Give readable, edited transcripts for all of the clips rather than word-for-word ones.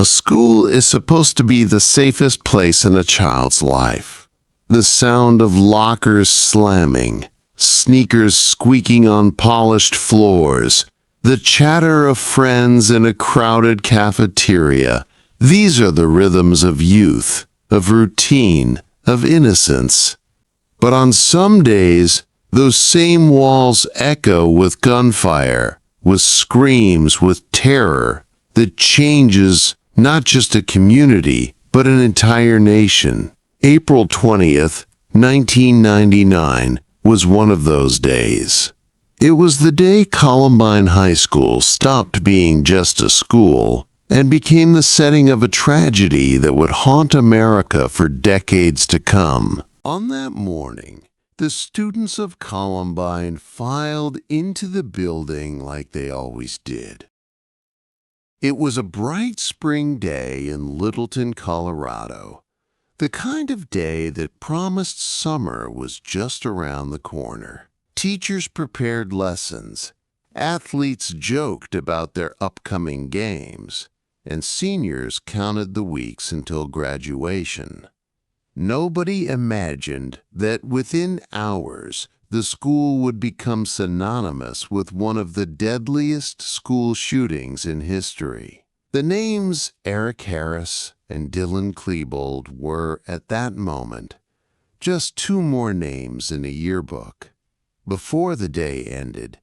A school is supposed to be the safest place in a child's life. The sound of lockers slamming, sneakers squeaking on polished floors, the chatter of friends in a crowded cafeteria. These are the rhythms of youth, of routine, of innocence. But on some days, those same walls echo with gunfire, with screams, with terror that changes not just a community, but an entire nation. April 20th, 1999 was one of those days. It was the day Columbine High School stopped being just a school and became the setting of a tragedy that would haunt America for decades to come. On that morning, the students of Columbine filed into the building like they always did. It was a bright spring day in Littleton, Colorado, the kind of day that promised summer was just around the corner. Teachers prepared lessons, athletes joked about their upcoming games, and seniors counted the weeks until graduation. Nobody imagined that within hours, the school would become synonymous with one of the deadliest school shootings in history. The names Eric Harris and Dylan Klebold were, at that moment, just two more names in a yearbook. Before the day ended,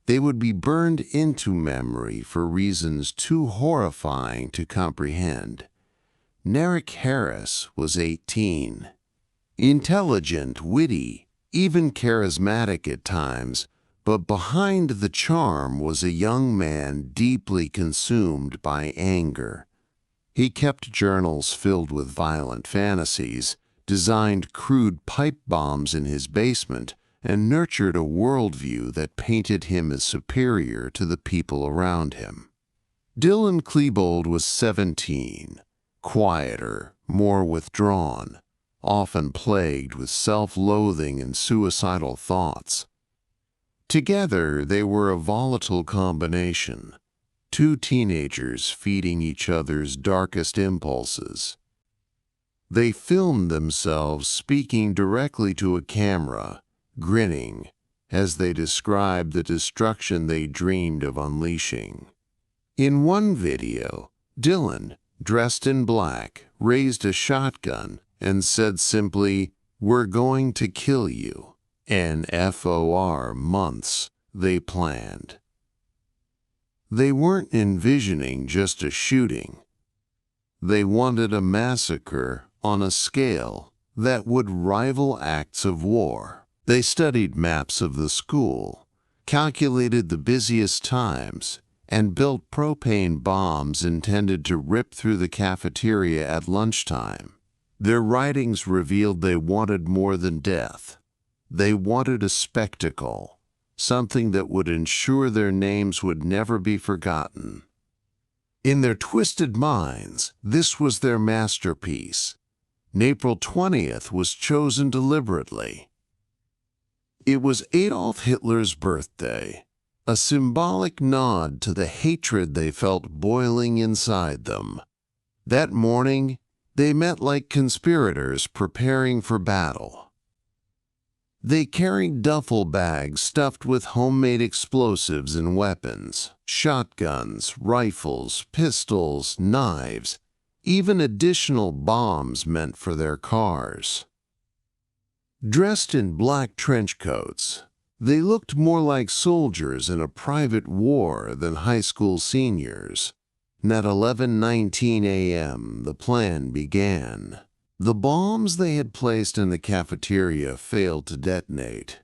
they would be burned into memory for reasons too horrifying to comprehend. Eric Harris was 18. Intelligent, witty, even charismatic at times, but behind the charm was a young man deeply consumed by anger. He kept journals filled with violent fantasies, designed crude pipe bombs in his basement, and nurtured a worldview that painted him as superior to the people around him. Dylan Klebold was 17, quieter, more withdrawn, often plagued with self-loathing and suicidal thoughts. Together, they were a volatile combination, two teenagers feeding each other's darkest impulses. They filmed themselves speaking directly to a camera, grinning, as they described the destruction they dreamed of unleashing. In one video, Dylan, dressed in black, raised a shotgun and said simply, "We're going to kill you," and for months they planned. They weren't envisioning just a shooting. They wanted a massacre on a scale that would rival acts of war. They studied maps of the school, calculated the busiest times, and built propane bombs intended to rip through the cafeteria at lunchtime. Their writings revealed they wanted more than death. They wanted a spectacle, something that would ensure their names would never be forgotten. In their twisted minds, this was their masterpiece. April 20th was chosen deliberately. It was Adolf Hitler's birthday, a symbolic nod to the hatred they felt boiling inside them. That morning, they met like conspirators preparing for battle. They carried duffel bags stuffed with homemade explosives and weapons, shotguns, rifles, pistols, knives, even additional bombs meant for their cars. Dressed in black trench coats, they looked more like soldiers in a private war than high school seniors. And at 11:19 a.m., the plan began. The bombs they had placed in the cafeteria failed to detonate.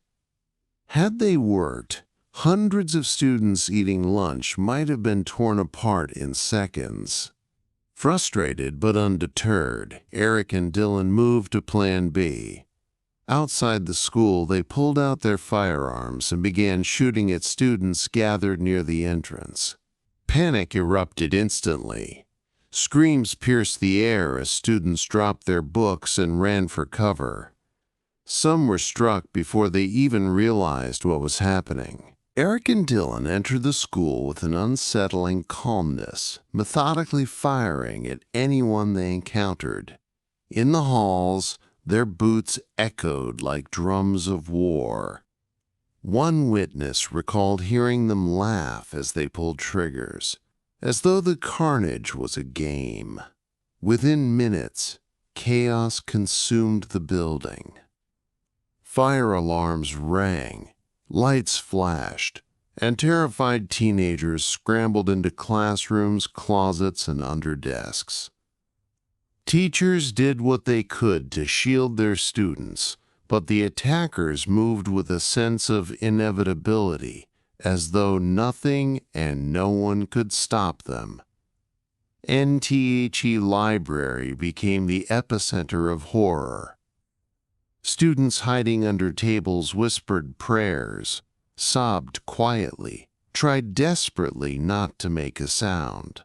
Had they worked, hundreds of students eating lunch might have been torn apart in seconds. Frustrated but undeterred, Eric and Dylan moved to Plan B. Outside the school, they pulled out their firearms and began shooting at students gathered near the entrance. Panic erupted instantly. Screams pierced the air as students dropped their books and ran for cover. Some were struck before they even realized what was happening. Eric and Dylan entered the school with an unsettling calmness, methodically firing at anyone they encountered. In the halls, their boots echoed like drums of war. One witness recalled hearing them laugh as they pulled triggers, as though the carnage was a game. Within minutes, chaos consumed the building. Fire alarms rang, lights flashed, and terrified teenagers scrambled into classrooms, closets, and under desks. Teachers did what they could to shield their students, but the attackers moved with a sense of inevitability, as though nothing and no one could stop them. NTHE Library became the epicenter of horror. Students hiding under tables whispered prayers, sobbed quietly, tried desperately not to make a sound.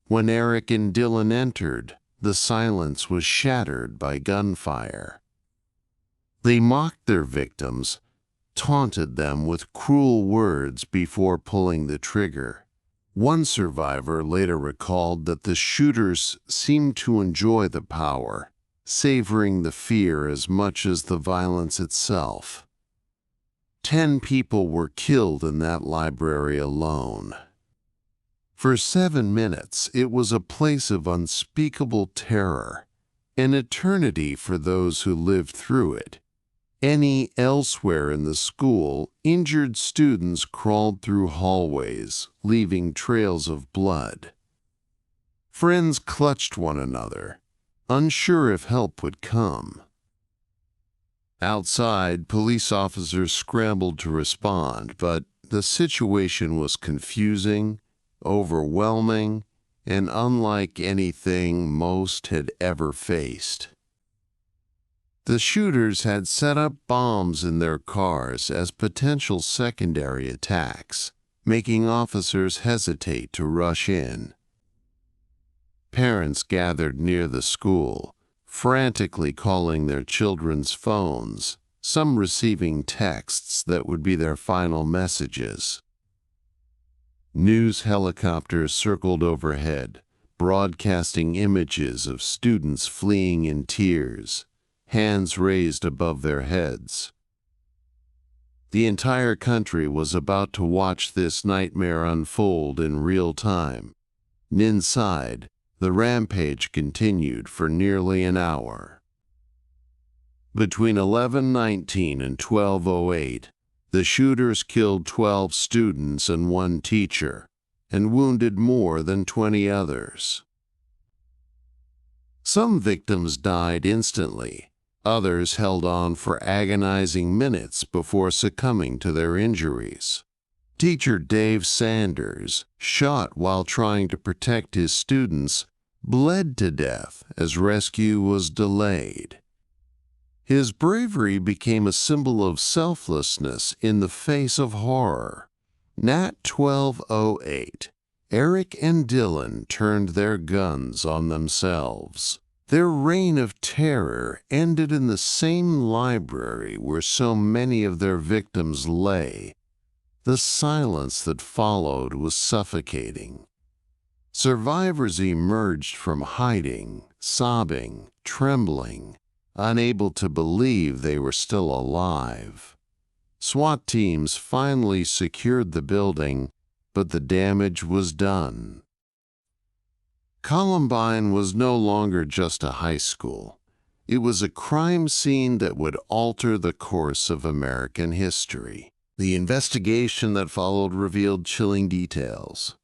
When Eric and Dylan entered, the silence was shattered by gunfire. They mocked their victims, taunted them with cruel words before pulling the trigger. One survivor later recalled that the shooters seemed to enjoy the power, savoring the fear as much as the violence itself. 10 people were killed in that library alone. For 7 minutes, it was a place of unspeakable terror, an eternity for those who lived through it. Elsewhere in the school, injured students crawled through hallways, leaving trails of blood. Friends clutched one another, unsure if help would come. Outside, police officers scrambled to respond, but the situation was confusing, overwhelming, and unlike anything most had ever faced. The shooters had set up bombs in their cars as potential secondary attacks, making officers hesitate to rush in. Parents gathered near the school, frantically calling their children's phones, some receiving texts that would be their final messages. News helicopters circled overhead, broadcasting images of students fleeing in tears, hands raised above their heads. The entire country was about to watch this nightmare unfold in real time. Inside, the rampage continued for nearly an hour. Between 11:19 and 12:08, the shooters killed 12 students and 1 teacher, and wounded more than 20 others. Some victims died instantly. Others held on for agonizing minutes before succumbing to their injuries. Teacher Dave Sanders, shot while trying to protect his students, bled to death as rescue was delayed. His bravery became a symbol of selflessness in the face of horror. Nat 12:08, Eric and Dylan turned their guns on themselves. Their reign of terror ended in the same library where so many of their victims lay. The silence that followed was suffocating. Survivors emerged from hiding, sobbing, trembling, unable to believe they were still alive. SWAT teams finally secured the building, but the damage was done. Columbine was no longer just a high school. It was a crime scene that would alter the course of American history. The investigation that followed revealed chilling details.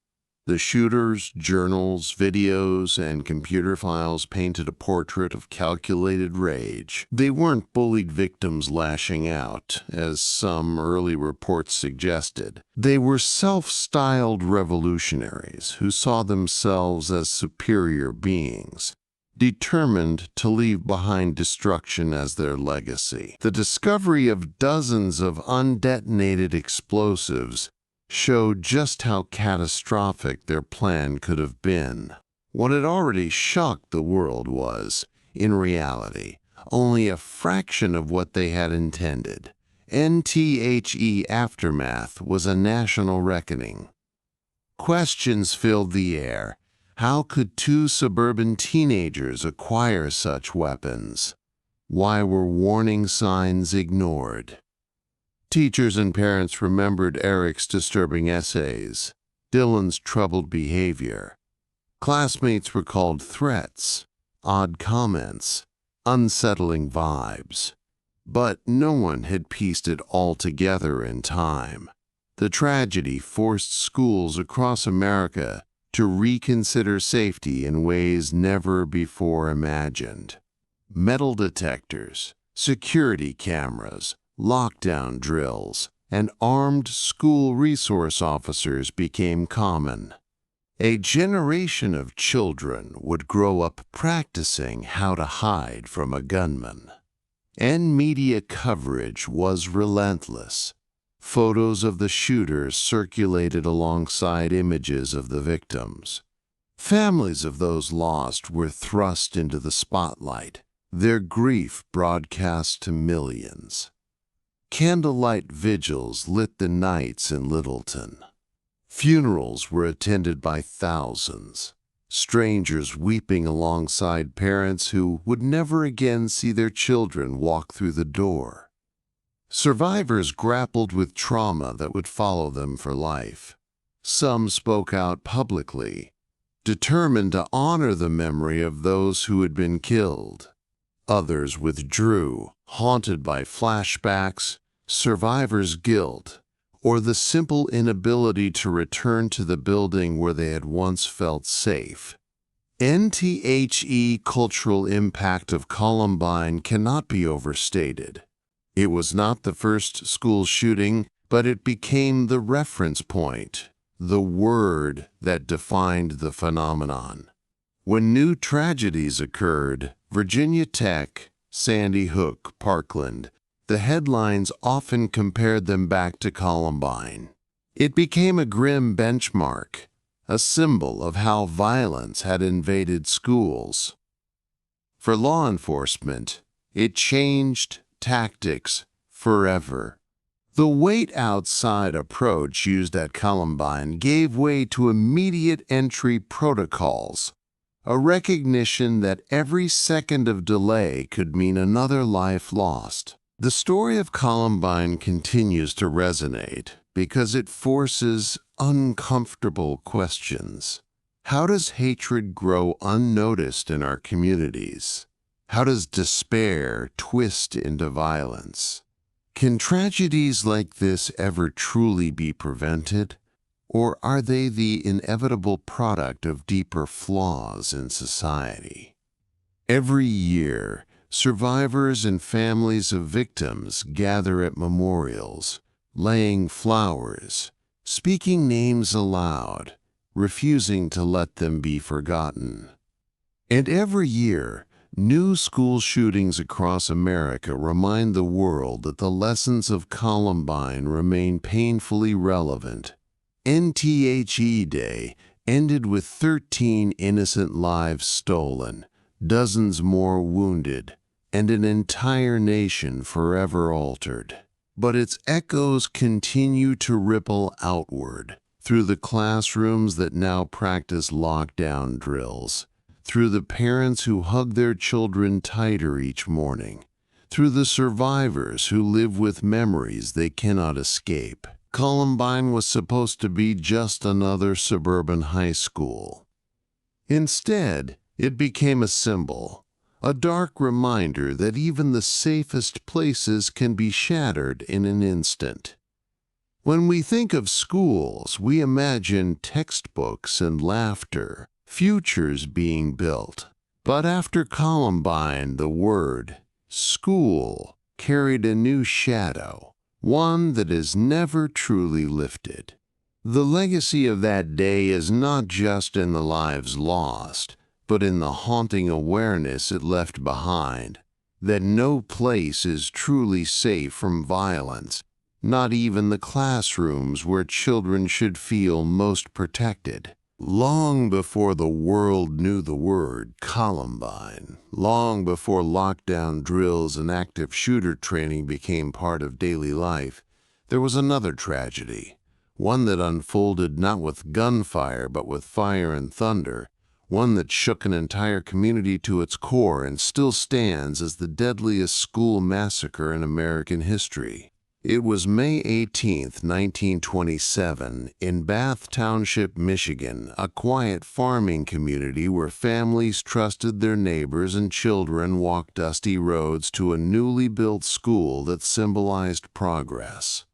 The shooters, journals, videos, and computer files painted a portrait of calculated rage. They weren't bullied victims lashing out, as some early reports suggested. They were self-styled revolutionaries who saw themselves as superior beings, determined to leave behind destruction as their legacy. The discovery of dozens of undetonated explosives showed just how catastrophic their plan could have been. What had already shocked the world was, in reality, only a fraction of what they had intended. NTHE aftermath was a national reckoning. Questions filled the air. How could two suburban teenagers acquire such weapons? Why were warning signs ignored? Teachers and parents remembered Eric's disturbing essays, Dylan's troubled behavior. Classmates recalled threats, odd comments, unsettling vibes. But no one had pieced it all together in time. The tragedy forced schools across America to reconsider safety in ways never before imagined. Metal detectors, security cameras, lockdown drills, and armed school resource officers became common. A generation of children would grow up practicing how to hide from a gunman. And media coverage was relentless. Photos of the shooters circulated alongside images of the victims. Families of those lost were thrust into the spotlight, their grief broadcast to millions. Candlelight vigils lit the nights in Littleton. Funerals were attended by thousands, strangers weeping alongside parents who would never again see their children walk through the door. Survivors grappled with trauma that would follow them for life. Some spoke out publicly, determined to honor the memory of those who had been killed. Others withdrew, haunted by flashbacks, survivors' guilt, or the simple inability to return to the building where they had once felt safe. NTHE cultural impact of Columbine cannot be overstated. It was not the first school shooting, but it became the reference point, the word that defined the phenomenon. When new tragedies occurred, Virginia Tech, Sandy Hook, Parkland, the headlines often compared them back to Columbine. It became a grim benchmark, a symbol of how violence had invaded schools. For law enforcement, it changed tactics forever. The wait-outside approach used at Columbine gave way to immediate entry protocols, a recognition that every second of delay could mean another life lost. The story of Columbine continues to resonate because it forces uncomfortable questions. How does hatred grow unnoticed in our communities? How does despair twist into violence? Can tragedies like this ever truly be prevented? Or are they the inevitable product of deeper flaws in society? Every year, survivors and families of victims gather at memorials, laying flowers, speaking names aloud, refusing to let them be forgotten. And every year, new school shootings across America remind the world that the lessons of Columbine remain painfully relevant. NTHE Day ended with 13 innocent lives stolen, dozens more wounded, and an entire nation forever altered. But its echoes continue to ripple outward, through the classrooms that now practice lockdown drills, through the parents who hug their children tighter each morning, through the survivors who live with memories they cannot escape. Columbine was supposed to be just another suburban high school. Instead, it became a symbol, a dark reminder that even the safest places can be shattered in an instant. When we think of schools, we imagine textbooks and laughter, futures being built. But after Columbine, the word school carried a new shadow, one that is never truly lifted. The legacy of that day is not just in the lives lost, but in the haunting awareness it left behind, that no place is truly safe from violence, not even the classrooms where children should feel most protected. Long before the world knew the word Columbine, long before lockdown drills and active shooter training became part of daily life, there was another tragedy, one that unfolded not with gunfire but with fire and thunder, one that shook an entire community to its core and still stands as the deadliest school massacre in American history. It was May 18, 1927, in Bath Township, Michigan, a quiet farming community where families trusted their neighbors and children walked dusty roads to a newly built school that symbolized progress.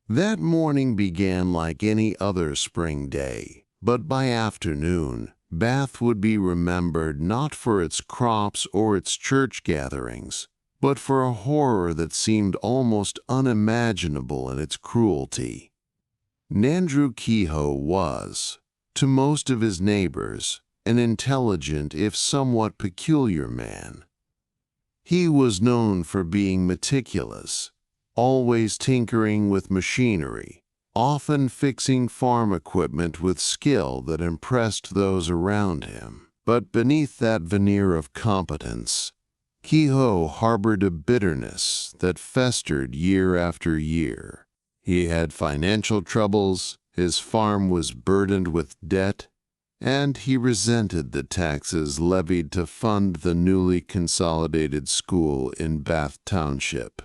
That morning began like any other spring day, but by afternoon, Bath would be remembered not for its crops or its church gatherings, but for a horror that seemed almost unimaginable in its cruelty. Nandrew Kehoe was, to most of his neighbors, an intelligent if somewhat peculiar man. He was known for being meticulous, always tinkering with machinery, often fixing farm equipment with skill that impressed those around him. But beneath that veneer of competence, Kehoe harbored a bitterness that festered year after year. He had financial troubles, his farm was burdened with debt, and he resented the taxes levied to fund the newly consolidated school in Bath Township.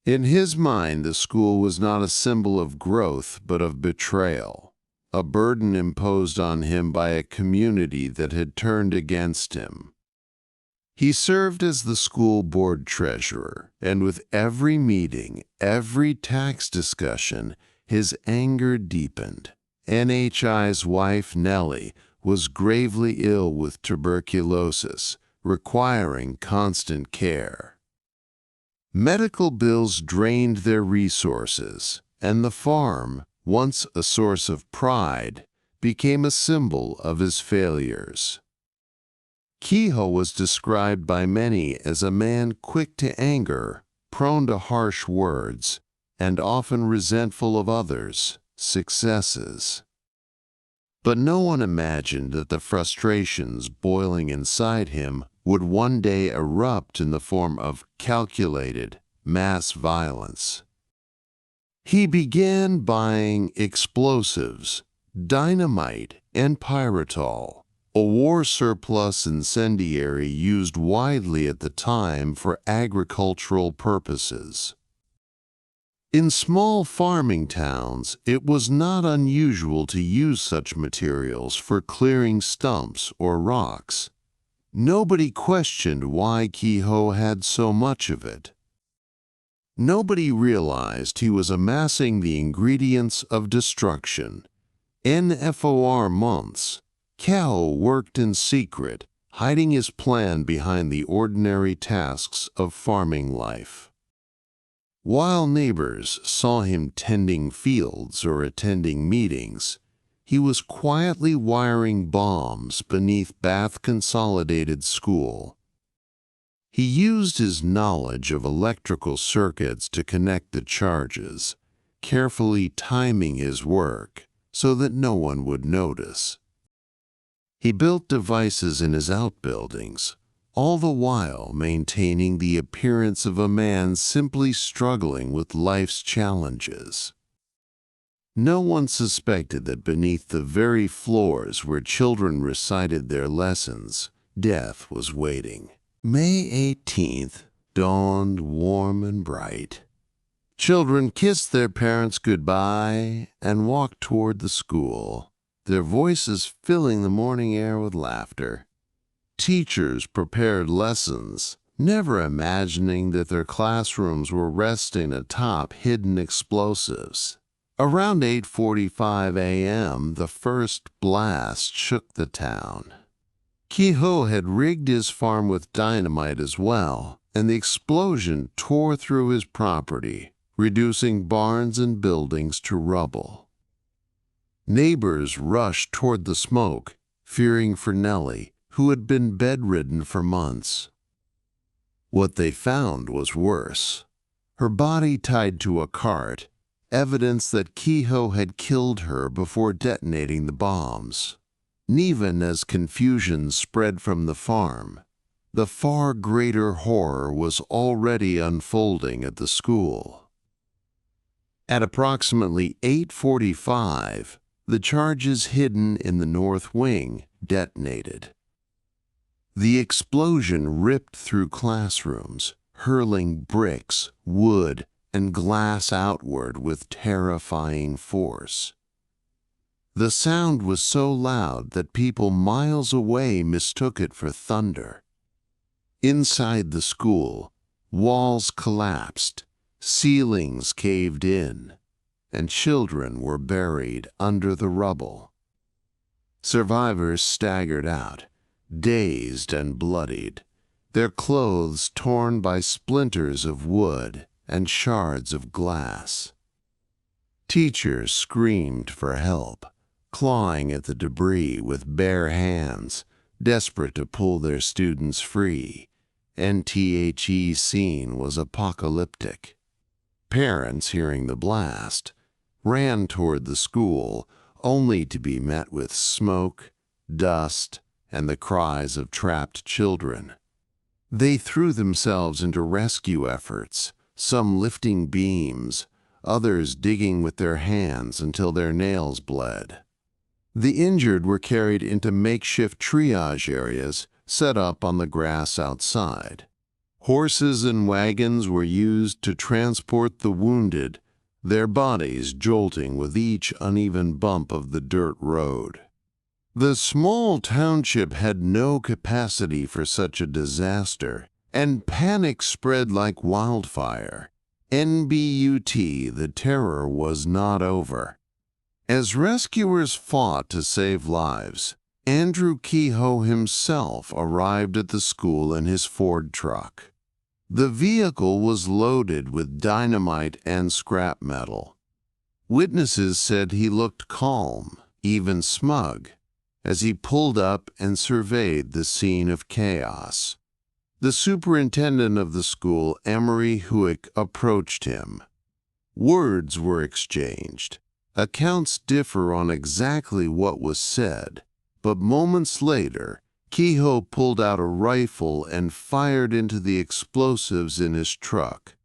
In his mind, the school was not a symbol of growth but of betrayal, a burden imposed on him by a community that had turned against him. He served as the school board treasurer, and with every meeting, every tax discussion, his anger deepened. NHI's wife, Nellie, was gravely ill with tuberculosis, requiring constant care. Medical bills drained their resources, and the farm, once a source of pride, became a symbol of his failures. Kehoe was described by many as a man quick to anger, prone to harsh words, and often resentful of others' successes. But no one imagined that the frustrations boiling inside him would one day erupt in the form of calculated mass violence. He began buying explosives, dynamite, and pyritol, a war surplus incendiary used widely at the time for agricultural purposes. In small farming towns, it was not unusual to use such materials for clearing stumps or rocks. Nobody questioned why Kehoe had so much of it. Nobody realized he was amassing the ingredients of destruction. In FOR months, Kehoe worked in secret, hiding his plan behind the ordinary tasks of farming life. While neighbors saw him tending fields or attending meetings, he was quietly wiring bombs beneath Bath Consolidated School. He used his knowledge of electrical circuits to connect the charges, carefully timing his work so that no one would notice. He built devices in his outbuildings, all the while maintaining the appearance of a man simply struggling with life's challenges. No one suspected that beneath the very floors where children recited their lessons, death was waiting. May 18th dawned warm and bright. Children kissed their parents goodbye and walked toward the school, their voices filling the morning air with laughter. Teachers prepared lessons, never imagining that their classrooms were resting atop hidden explosives. Around 8:45 a.m., the first blast shook the town. Kehoe had rigged his farm with dynamite as well, and the explosion tore through his property, reducing barns and buildings to rubble. Neighbors rushed toward the smoke, fearing for Nellie, who had been bedridden for months. What they found was worse. Her body tied to a cart, evidence that Kehoe had killed her before detonating the bombs. Even as confusion spread from the farm, the far greater horror was already unfolding at the school. At approximately 8:45, the charges hidden in the north wing detonated. The explosion ripped through classrooms, hurling bricks, wood, and glass outward with terrifying force. The sound was so loud that people miles away mistook it for thunder. Inside the school, walls collapsed, ceilings caved in, and children were buried under the rubble. Survivors staggered out, dazed and bloodied, their clothes torn by splinters of wood and shards of glass. Teachers screamed for help, clawing at the debris with bare hands, desperate to pull their students free. NTHE scene was apocalyptic. Parents, hearing the blast, ran toward the school, only to be met with smoke, dust, and the cries of trapped children. They threw themselves into rescue efforts, some lifting beams, others digging with their hands until their nails bled. The injured were carried into makeshift triage areas set up on the grass outside. Horses and wagons were used to transport the wounded, their bodies jolting with each uneven bump of the dirt road. The small township had no capacity for such a disaster, and panic spread like wildfire. NBUT, the terror was not over. As rescuers fought to save lives, Andrew Kehoe himself arrived at the school in his Ford truck. The vehicle was loaded with dynamite and scrap metal. Witnesses said he looked calm, even smug, as he pulled up and surveyed the scene of chaos. The superintendent of the school, Emery Huick, approached him. Words were exchanged. Accounts differ on exactly what was said, but moments later, Kehoe pulled out a rifle and fired into the explosives in his truck.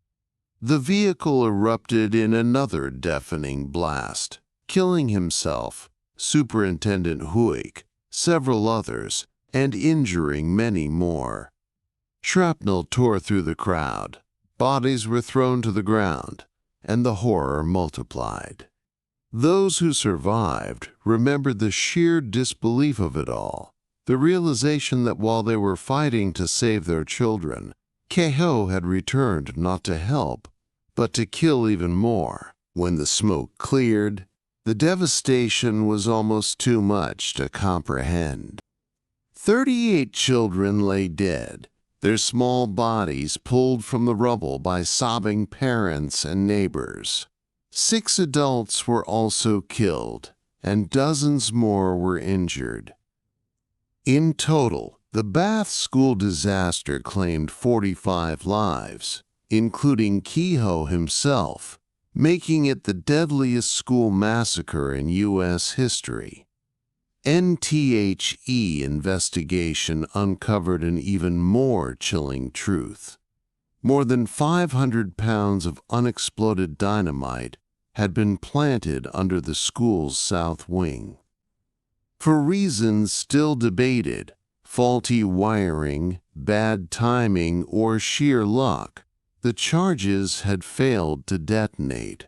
The vehicle erupted in another deafening blast, killing himself, Superintendent Huick, several others, and injuring many more. Shrapnel tore through the crowd, bodies were thrown to the ground, and the horror multiplied. Those who survived remembered the sheer disbelief of it all, the realization that while they were fighting to save their children, Kehoe had returned not to help, but to kill even more. When the smoke cleared, the devastation was almost too much to comprehend. 38 children lay dead, their small bodies pulled from the rubble by sobbing parents and neighbors. 6 adults were also killed, and dozens more were injured. In total, the Bath school disaster claimed 45 lives, including Kehoe himself, making it the deadliest school massacre in U.S. history. NTHE investigation uncovered an even more chilling truth. More than 500 pounds of unexploded dynamite had been planted under the school's south wing. For reasons still debated, faulty wiring, bad timing, or sheer luck, the charges had failed to detonate.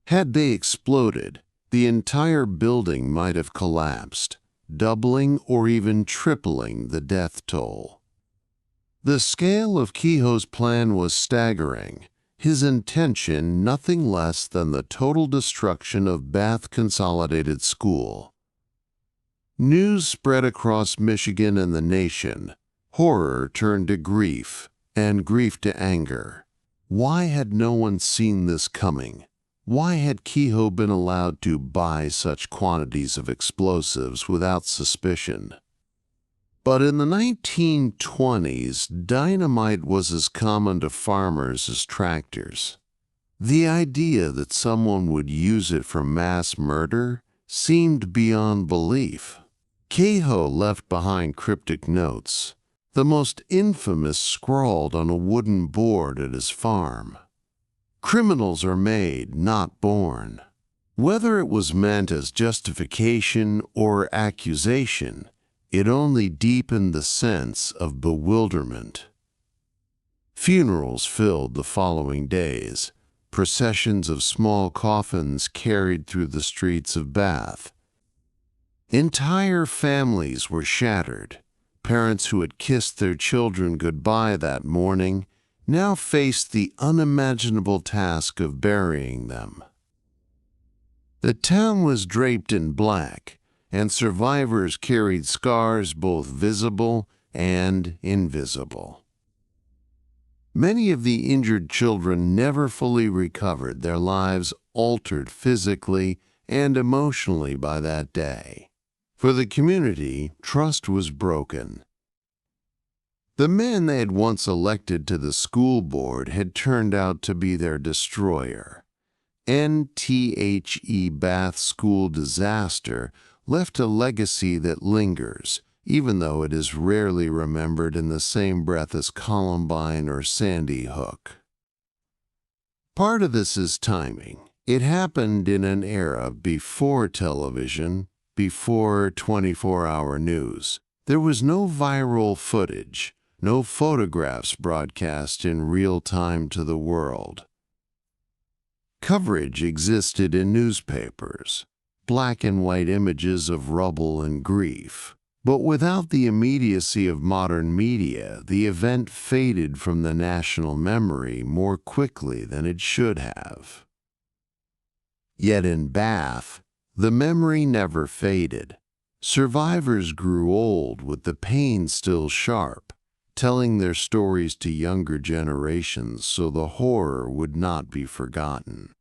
Had they exploded, the entire building might have collapsed, doubling or even tripling the death toll. The scale of Kehoe's plan was staggering, his intention nothing less than the total destruction of Bath Consolidated School. News spread across Michigan and the nation. Horror turned to grief, and grief to anger. Why had no one seen this coming? Why had Kehoe been allowed to buy such quantities of explosives without suspicion? But in the 1920s, dynamite was as common to farmers as tractors. The idea that someone would use it for mass murder seemed beyond belief. Kehoe left behind cryptic notes, the most infamous scrawled on a wooden board at his farm. "Criminals are made, not born." Whether it was meant as justification or accusation, it only deepened the sense of bewilderment. Funerals filled the following days, processions of small coffins carried through the streets of Bath. Entire families were shattered. Parents who had kissed their children goodbye that morning now faced the unimaginable task of burying them. The town was draped in black, and survivors carried scars both visible and invisible. Many of the injured children never fully recovered, their lives altered physically and emotionally by that day. For the community, trust was broken. The men they had once elected to the school board had turned out to be their destroyer. NTHE Bath school disaster left a legacy that lingers, even though it is rarely remembered in the same breath as Columbine or Sandy Hook. Part of this is timing. It happened in an era before television, before 24-hour news. There was no viral footage, no photographs broadcast in real time to the world. Coverage existed in newspapers, black and white images of rubble and grief. But without the immediacy of modern media, the event faded from the national memory more quickly than it should have. Yet in Bath, the memory never faded. Survivors grew old with the pain still sharp, telling their stories to younger generations so the horror would not be forgotten.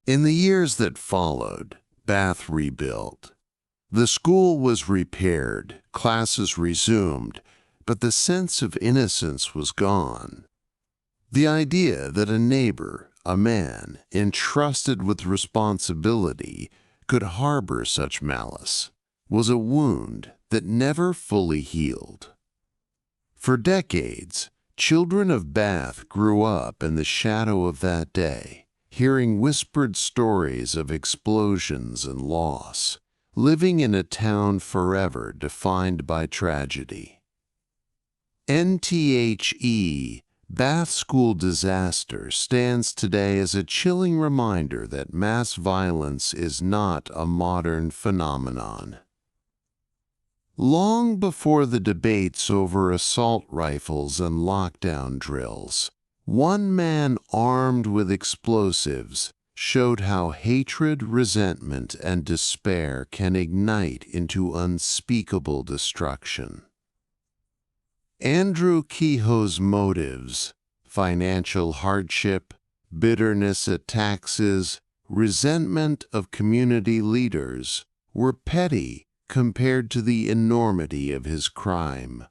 In the years that followed, Bath rebuilt. The school was repaired, classes resumed, but the sense of innocence was gone. The idea that a neighbor, a man, entrusted with responsibility, could harbor such malice was a wound that never fully healed. For decades, children of Bath grew up in the shadow of that day, hearing whispered stories of explosions and loss, living in a town forever defined by tragedy. NTHE Bath School Disaster stands today as a chilling reminder that mass violence is not a modern phenomenon. Long before the debates over assault rifles and lockdown drills, one man armed with explosives showed how hatred, resentment, and despair can ignite into unspeakable destruction. Andrew Kehoe's motives, financial hardship, bitterness at taxes, resentment of community leaders, were petty compared to the enormity of his crime.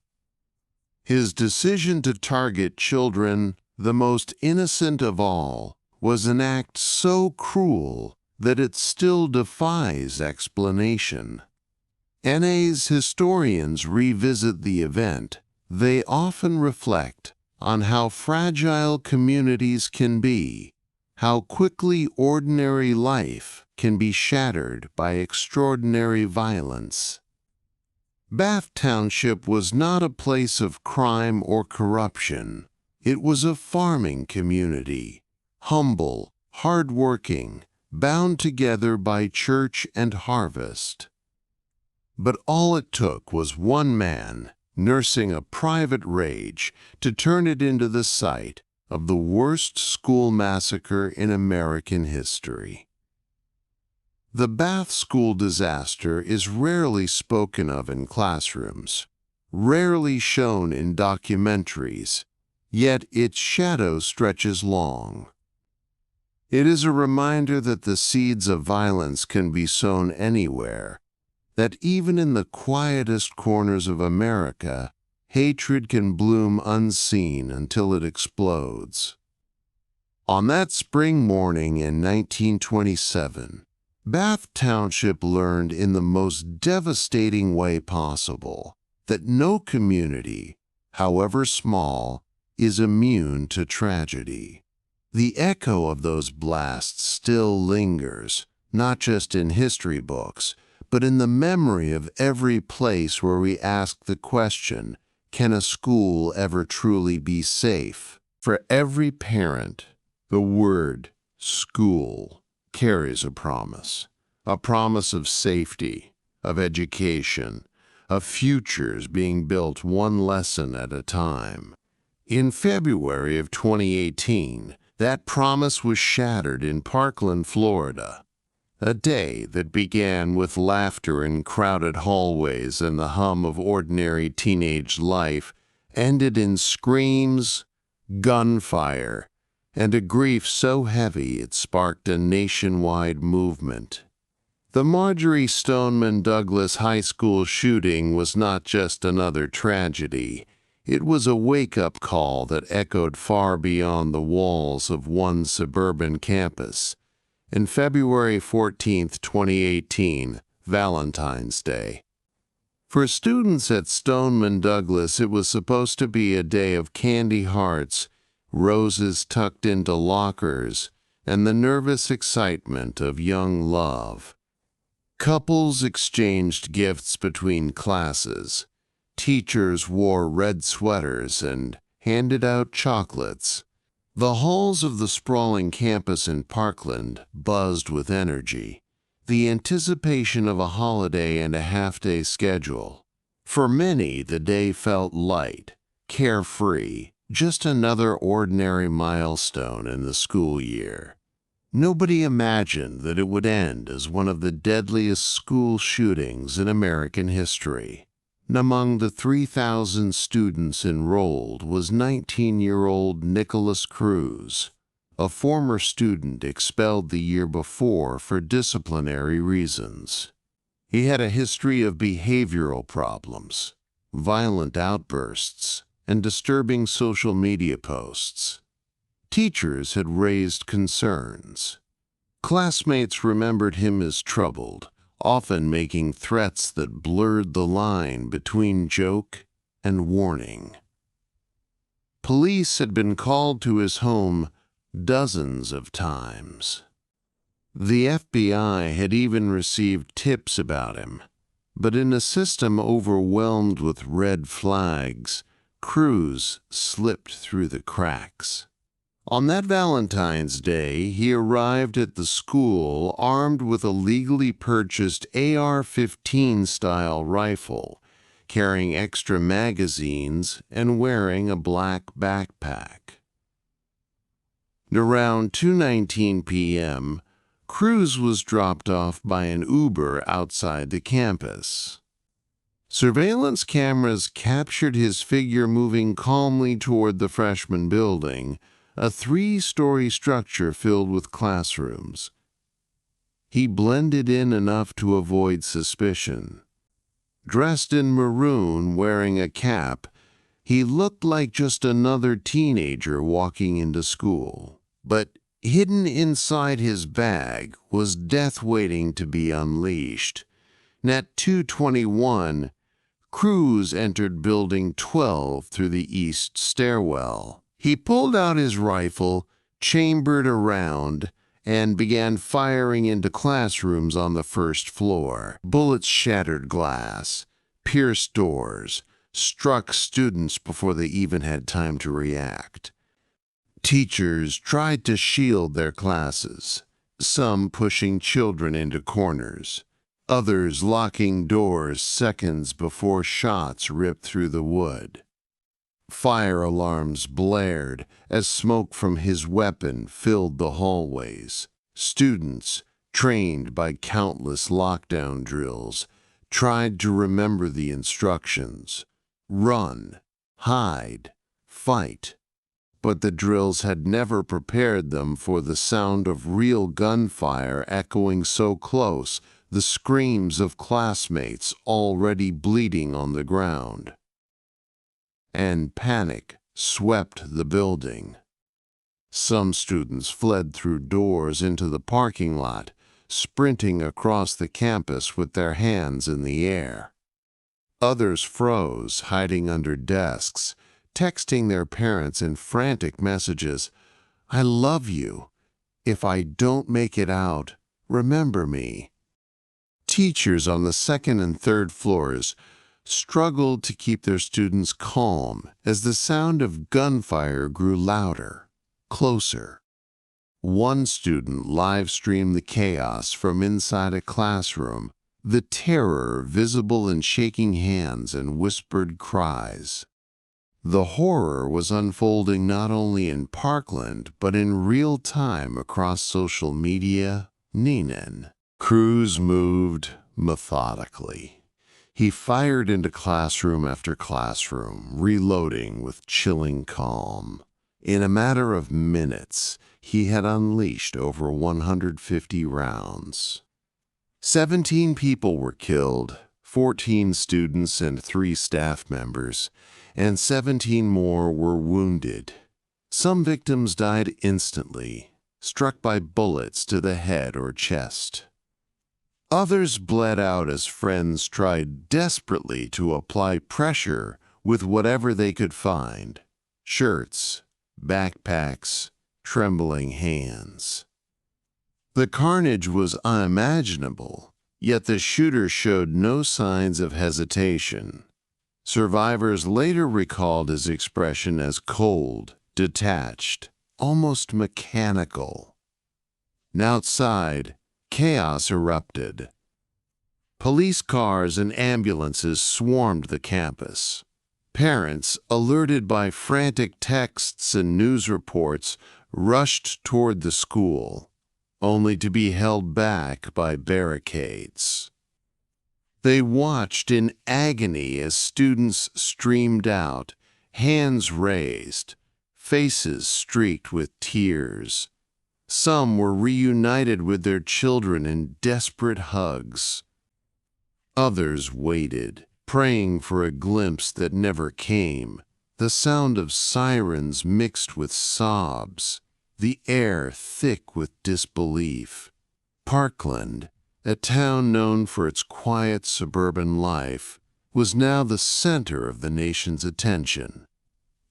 His decision to target children, the most innocent of all, was an act so cruel that it still defies explanation. NA's historians revisit the event. They often reflect on how fragile communities can be, how quickly ordinary life can be shattered by extraordinary violence. Bath Township was not a place of crime or corruption. It was a farming community, humble, hard-working, bound together by church and harvest. But all it took was one man, nursing a private rage, to turn it into the site of the worst school massacre in American history. The Bath school disaster is rarely spoken of in classrooms, rarely shown in documentaries, yet its shadow stretches long. It is a reminder that the seeds of violence can be sown anywhere, that even in the quietest corners of America, hatred can bloom unseen until it explodes. On that spring morning in 1927, Bath Township learned in the most devastating way possible that no community, however small, is immune to tragedy. The echo of those blasts still lingers, not just in history books, but in the memory of every place where we ask the question, can a school ever truly be safe? For every parent, the word school carries a promise of safety, of education, of futures being built one lesson at a time. In February of 2018, that promise was shattered in Parkland, Florida. A day that began with laughter in crowded hallways and the hum of ordinary teenage life ended in screams, gunfire, and a grief so heavy it sparked a nationwide movement. The Marjorie Stoneman Douglas High School shooting was not just another tragedy. It was a wake-up call that echoed far beyond the walls of one suburban campus. In February 14, 2018, Valentine's Day. For students at Stoneman Douglas, it was supposed to be a day of candy hearts, roses tucked into lockers, and the nervous excitement of young love. Couples exchanged gifts between classes. Teachers wore red sweaters and handed out chocolates. The halls of the sprawling campus in Parkland buzzed with energy, the anticipation of a holiday and a half-day schedule. For many, the day felt light, carefree, just another ordinary milestone in the school year. Nobody imagined that it would end as one of the deadliest school shootings in American history. Among the 3,000 students enrolled was 19-year-old Nicholas Cruz, a former student expelled the year before for disciplinary reasons. He had a history of behavioral problems, violent outbursts, and disturbing social media posts. Teachers had raised concerns. Classmates remembered him as troubled, often making threats that blurred the line between joke and warning. Police had been called to his home dozens of times. The FBI had even received tips about him, but in a system overwhelmed with red flags, Cruz slipped through the cracks. On that Valentine's Day, he arrived at the school armed with a legally purchased AR-15 style rifle, carrying extra magazines and wearing a black backpack. Around 2:19 p.m., Cruz was dropped off by an Uber outside the campus. Surveillance cameras captured his figure moving calmly toward the freshman building, a 3-story structure filled with classrooms. He blended in enough to avoid suspicion. Dressed in maroon, wearing a cap, he looked like just another teenager walking into school. But hidden inside his bag was death waiting to be unleashed. At 2:21, Cruz entered Building 12 through the east stairwell. He pulled out his rifle, chambered a round, and began firing into classrooms on the first floor. Bullets shattered glass, pierced doors, struck students before they even had time to react. Teachers tried to shield their classes, some pushing children into corners, others locking doors seconds before shots ripped through the wood. Fire alarms blared as smoke from his weapon filled the hallways. Students, trained by countless lockdown drills, tried to remember the instructions: run, hide, fight. But the drills had never prepared them for the sound of real gunfire echoing so close, the screams of classmates already bleeding on the ground. And panic swept the building. Some students fled through doors into the parking lot, sprinting across the campus with their hands in the air. Others froze, hiding under desks, texting their parents in frantic messages, "I love you. If I don't make it out, remember me." Teachers on the second and third floors struggled to keep their students calm as the sound of gunfire grew louder, closer. One student live-streamed the chaos from inside a classroom, the terror visible in shaking hands and whispered cries. The horror was unfolding not only in Parkland, but in real time across social media. Neenan. Cruz moved methodically. He fired into classroom after classroom, reloading with chilling calm. In a matter of minutes, he had unleashed over 150 rounds. 17 people were killed, 14 students and 3 staff members, and 17 more were wounded. Some victims died instantly, struck by bullets to the head or chest. Others bled out as friends tried desperately to apply pressure with whatever they could find: shirts, backpacks, trembling hands. The carnage was unimaginable, yet the shooter showed no signs of hesitation. Survivors later recalled his expression as cold, detached, almost mechanical. And outside, chaos erupted. Police cars and ambulances swarmed the campus. Parents, alerted by frantic texts and news reports, rushed toward the school, only to be held back by barricades. They watched in agony as students streamed out, hands raised, faces streaked with tears. Some were reunited with their children in desperate hugs. Others waited, praying for a glimpse that never came, the sound of sirens mixed with sobs, the air thick with disbelief. Parkland, a town known for its quiet suburban life, was now the center of the nation's attention.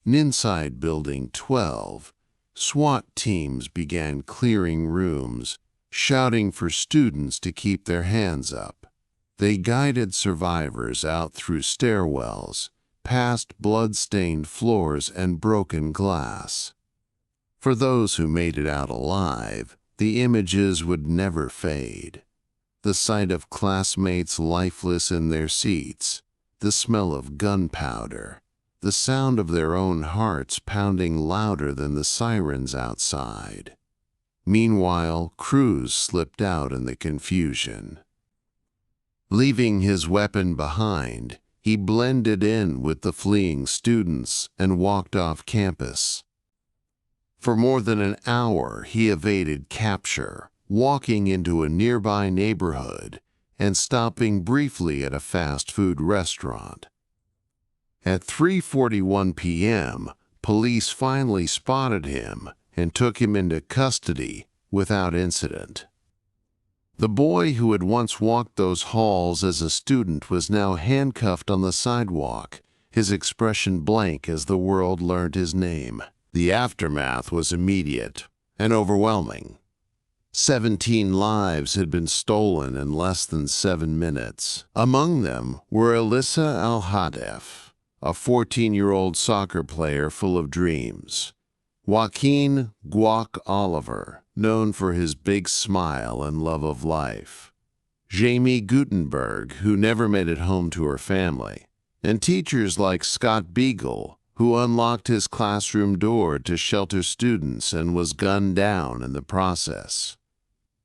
Inside Building 12, SWAT teams began clearing rooms, shouting for students to keep their hands up. They guided survivors out through stairwells, past blood-stained floors and broken glass. For those who made it out alive, the images would never fade. The sight of classmates lifeless in their seats, the smell of gunpowder, the sound of their own hearts pounding louder than the sirens outside. Meanwhile, Cruz slipped out in the confusion. Leaving his weapon behind, he blended in with the fleeing students and walked off campus. For more than an hour, he evaded capture, walking into a nearby neighborhood and stopping briefly at a fast food restaurant. At 3:41 p.m., police finally spotted him and took him into custody without incident. The boy who had once walked those halls as a student was now handcuffed on the sidewalk, his expression blank as the world learned his name. The aftermath was immediate and overwhelming. 17 lives had been stolen in less than 7 minutes. Among them were Alyssa Al-Hadef, a 14-year-old soccer player full of dreams; Joaquin Guac Oliver, known for his big smile and love of life; Jamie Gutenberg, who never made it home to her family; and teachers like Scott Beagle, who unlocked his classroom door to shelter students and was gunned down in the process.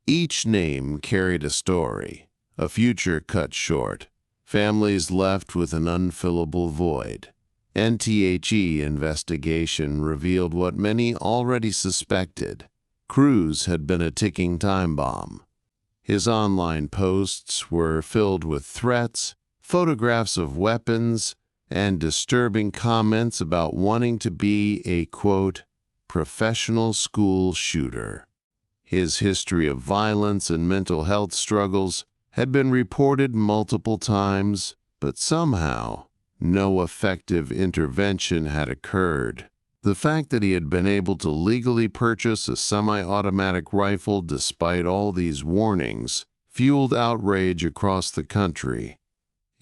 Each name carried a story, a future cut short, families left with an unfillable void. NTHE investigation revealed what many already suspected. Cruz had been a ticking time bomb. His online posts were filled with threats, photographs of weapons, and disturbing comments about wanting to be a, quote, professional school shooter. His history of violence and mental health struggles had been reported multiple times, but somehow no effective intervention had occurred. The fact that he had been able to legally purchase a semi-automatic rifle despite all these warnings fueled outrage across the country.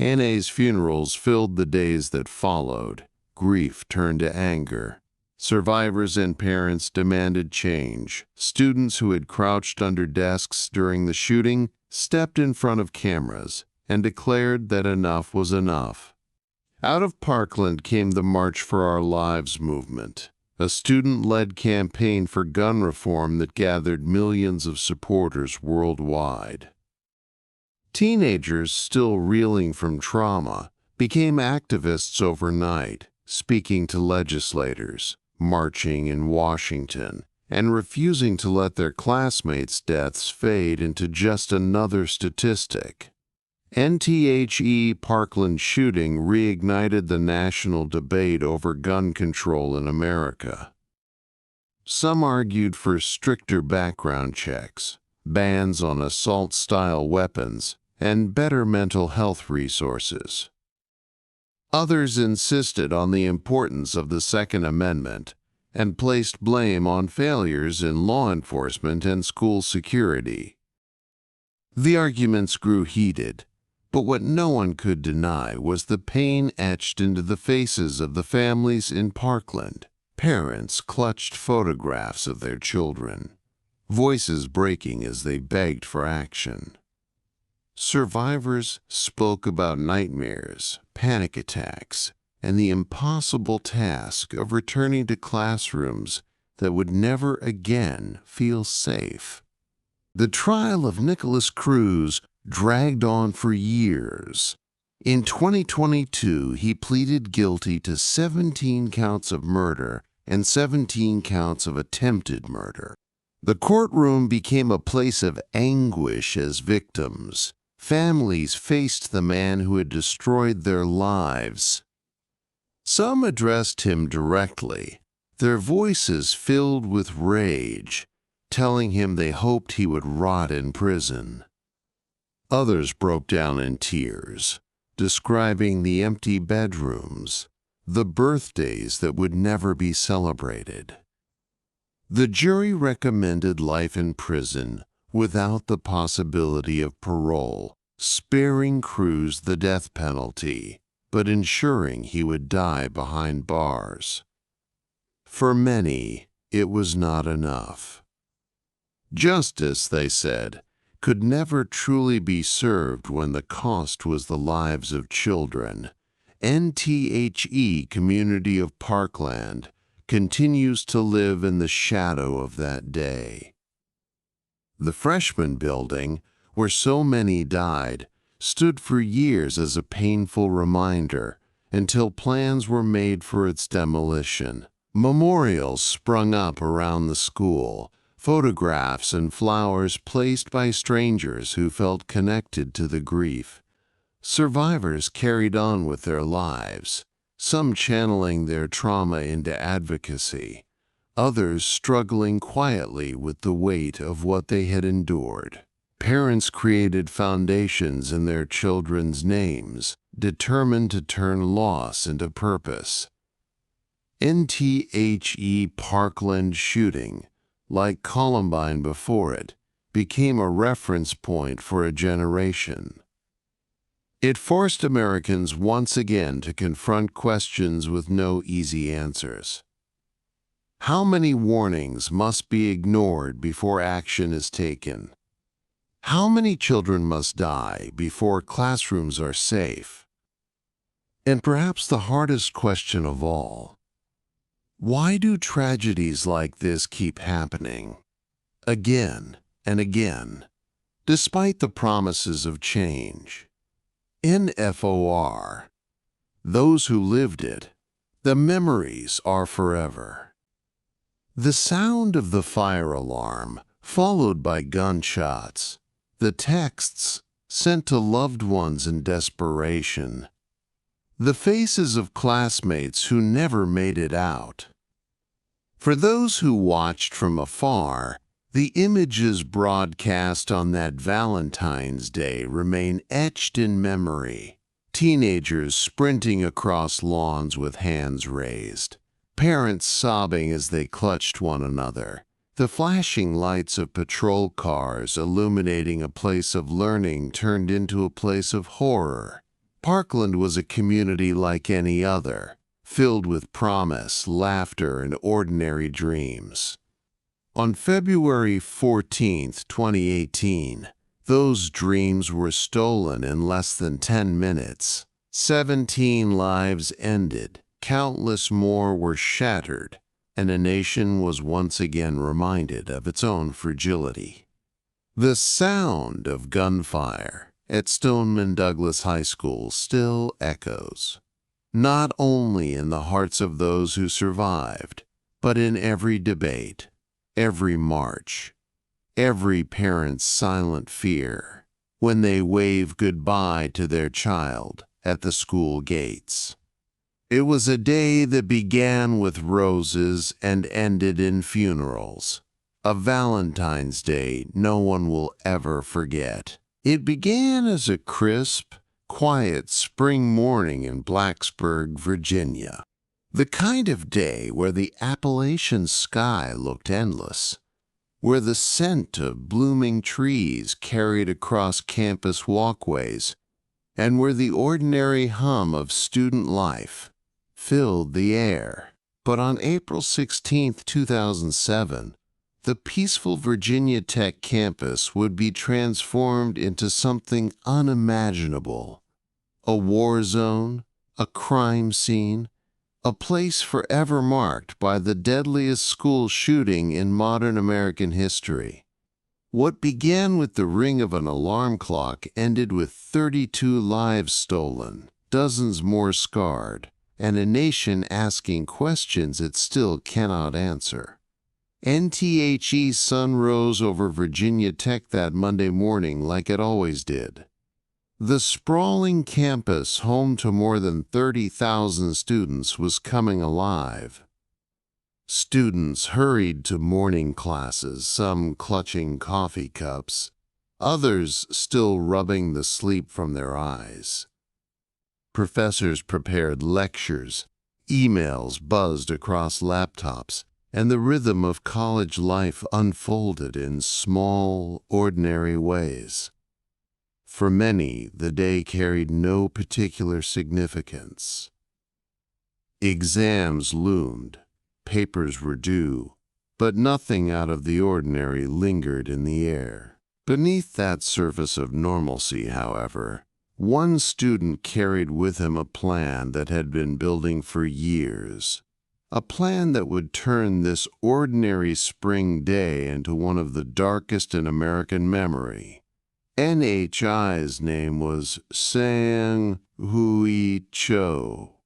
Anne's funerals filled the days that followed. Grief turned to anger. Survivors and parents demanded change. Students who had crouched under desks during the shooting stepped in front of cameras and declared that enough was enough. Out of Parkland came the March for Our Lives movement, a student-led campaign for gun reform that gathered millions of supporters worldwide. Teenagers still reeling from trauma became activists overnight, speaking to legislators, marching in Washington, and refusing to let their classmates' deaths fade into just another statistic. The Parkland shooting reignited the national debate over gun control in America. Some argued for stricter background checks, bans on assault-style weapons, and better mental health resources. Others insisted on the importance of the Second Amendment and placed blame on failures in law enforcement and school security. The arguments grew heated, but what no one could deny was the pain etched into the faces of the families in Parkland. Parents clutched photographs of their children, voices breaking as they begged for action. Survivors spoke about nightmares, panic attacks, and the impossible task of returning to classrooms that would never again feel safe. The trial of Nicholas Cruz dragged on for years. In 2022, he pleaded guilty to 17 counts of murder and 17 counts of attempted murder. The courtroom became a place of anguish as victims, families faced the man who had destroyed their lives. Some addressed him directly, their voices filled with rage, telling him they hoped he would rot in prison. Others broke down in tears, describing the empty bedrooms, the birthdays that would never be celebrated. The jury recommended life in prison without the possibility of parole, sparing Cruz the death penalty, but ensuring he would die behind bars. For many, it was not enough. Justice, they said, could never truly be served when the cost was the lives of children. The community of Parkland continues to live in the shadow of that day. The freshman building, where so many died, stood for years as a painful reminder until plans were made for its demolition. Memorials sprung up around the school, photographs and flowers placed by strangers who felt connected to the grief. Survivors carried on with their lives, some channeling their trauma into advocacy, others struggling quietly with the weight of what they had endured. Parents created foundations in their children's names, determined to turn loss into purpose. The Parkland shooting, like Columbine before it, became a reference point for a generation. It forced Americans once again to confront questions with no easy answers. How many warnings must be ignored before action is taken? How many children must die before classrooms are safe? And perhaps the hardest question of all, why do tragedies like this keep happening, again and again, despite the promises of change? Those who lived it, the memories are forever. The sound of the fire alarm, followed by gunshots, the texts sent to loved ones in desperation, the faces of classmates who never made it out. For those who watched from afar, the images broadcast on that Valentine's Day remain etched in memory. Teenagers sprinting across lawns with hands raised, parents sobbing as they clutched one another, the flashing lights of patrol cars illuminating a place of learning turned into a place of horror. Parkland was a community like any other, filled with promise, laughter, and ordinary dreams. On February 14, 2018, those dreams were stolen in less than 10 minutes. 17 lives ended, countless more were shattered, and a nation was once again reminded of its own fragility. The sound of gunfire at Stoneman Douglas High School still echoes, not only in the hearts of those who survived, but in every debate, every march, every parent's silent fear when they wave goodbye to their child at the school gates. It was a day that began with roses and ended in funerals, a Valentine's Day no one will ever forget. It began as a crisp, quiet spring morning in Blacksburg, Virginia. The kind of day where the Appalachian sky looked endless, where the scent of blooming trees carried across campus walkways, and where the ordinary hum of student life filled the air. But on April 16, 2007, the peaceful Virginia Tech campus would be transformed into something unimaginable. A war zone, a crime scene, a place forever marked by the deadliest school shooting in modern American history. What began with the ring of an alarm clock ended with 32 lives stolen, dozens more scarred, and a nation asking questions it still cannot answer. NTHE's sun rose over Virginia Tech that Monday morning like it always did. The sprawling campus, home to more than 30,000 students, was coming alive. Students hurried to morning classes, some clutching coffee cups, others still rubbing the sleep from their eyes. Professors prepared lectures, emails buzzed across laptops, and the rhythm of college life unfolded in small, ordinary ways. For many, the day carried no particular significance. Exams loomed, papers were due, but nothing out of the ordinary lingered in the air. Beneath that surface of normalcy, however, one student carried with him a plan that had been building for years, a plan that would turn this ordinary spring day into one of the darkest in American memory. NHI's name was Sang-Hui Cho.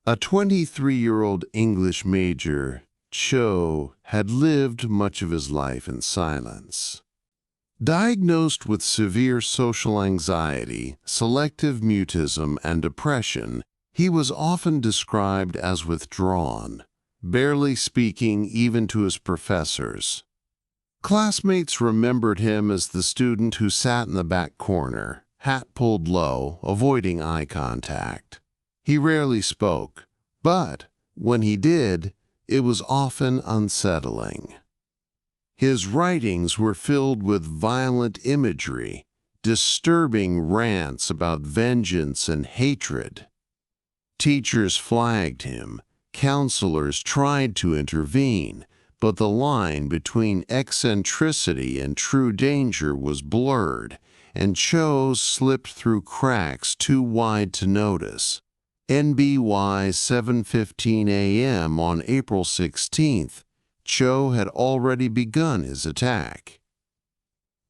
A 23-year-old English major, Cho had lived much of his life in silence. Diagnosed with severe social anxiety, selective mutism, and depression, he was often described as withdrawn, barely speaking even to his professors. Classmates remembered him as the student who sat in the back corner, hat pulled low, avoiding eye contact. He rarely spoke, but when he did, it was often unsettling. His writings were filled with violent imagery, disturbing rants about vengeance and hatred. Teachers flagged him, counselors tried to intervene, but the line between eccentricity and true danger was blurred, and Cho slipped through cracks too wide to notice. NBY 7:15 a.m. on April 16th, Cho had already begun his attack.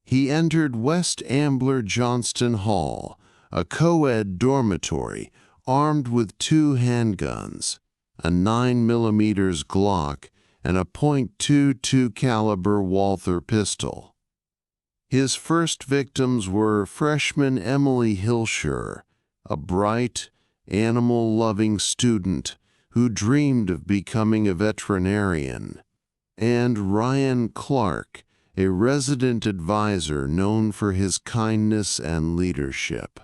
He entered West Ambler Johnston Hall, a co-ed dormitory, armed with 2 handguns, a 9mm Glock, and a .22 caliber Walther pistol. His first victims were freshman Emily Hilscher, a bright, animal-loving student who dreamed of becoming a veterinarian, and Ryan Clark, a resident advisor known for his kindness and leadership.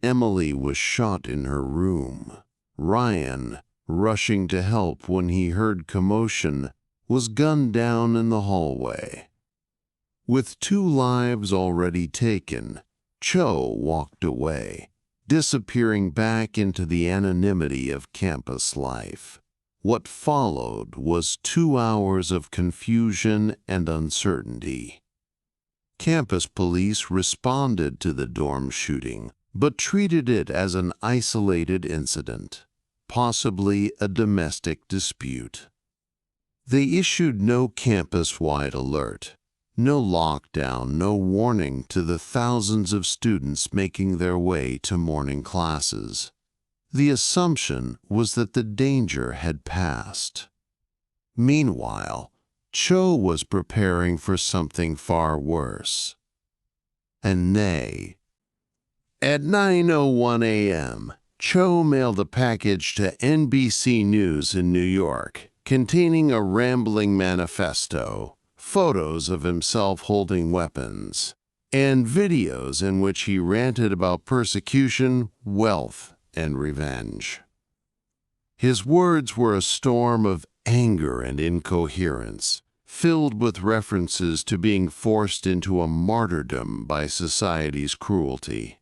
Emily was shot in her room. Ryan, rushing to help when he heard commotion, was gunned down in the hallway. With 2 lives already taken, Cho walked away, disappearing back into the anonymity of campus life. What followed was 2 hours of confusion and uncertainty. Campus police responded to the dorm shooting, but treated it as an isolated incident, possibly a domestic dispute. They issued no campus-wide alert, no lockdown, no warning to the thousands of students making their way to morning classes. The assumption was that the danger had passed. Meanwhile, Cho was preparing for something far worse. And at 9:01 a.m., Cho mailed a package to NBC News in New York, containing a rambling manifesto, photos of himself holding weapons, and videos in which he ranted about persecution, wealth, and revenge. His words were a storm of anger and incoherence, filled with references to being forced into a martyrdom by society's cruelty.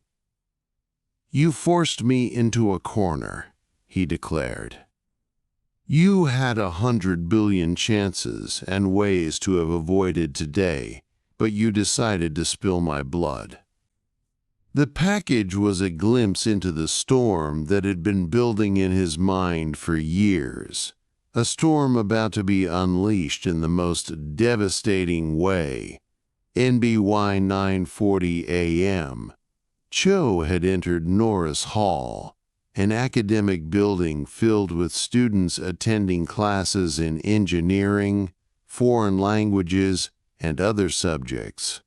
"You forced me into a corner," he declared. "You had 100 billion chances and ways to have avoided today, but you decided to spill my blood." The package was a glimpse into the storm that had been building in his mind for years, a storm about to be unleashed in the most devastating way. NBY 9:40 a.m. Cho had entered Norris Hall, an academic building filled with students attending classes in engineering, foreign languages, and other subjects.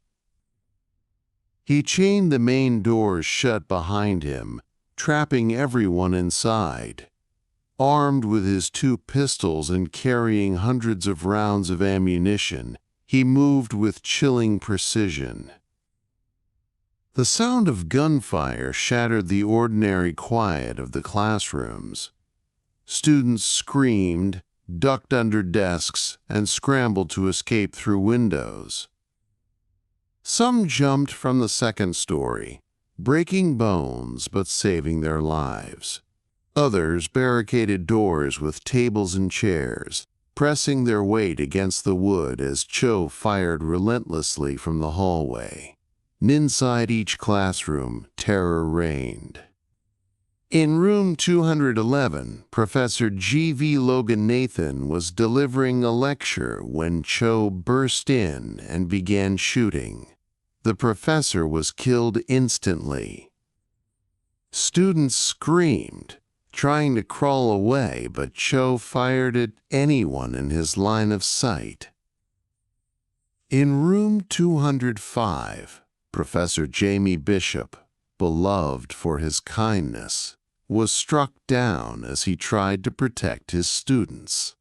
He chained the main doors shut behind him, trapping everyone inside. Armed with his 2 pistols and carrying hundreds of rounds of ammunition, he moved with chilling precision. The sound of gunfire shattered the ordinary quiet of the classrooms. Students screamed, ducked under desks, and scrambled to escape through windows. Some jumped from the 2nd story, breaking bones but saving their lives. Others barricaded doors with tables and chairs, pressing their weight against the wood as Cho fired relentlessly from the hallway. Inside each classroom, terror reigned. In room 211, Professor G.V. Logan-Nathan was delivering a lecture when Cho burst in and began shooting. The professor was killed instantly. Students screamed, trying to crawl away, but Cho fired at anyone in his line of sight. In room 205, Professor Jamie Bishop, beloved for his kindness, was struck down as he tried to protect his students.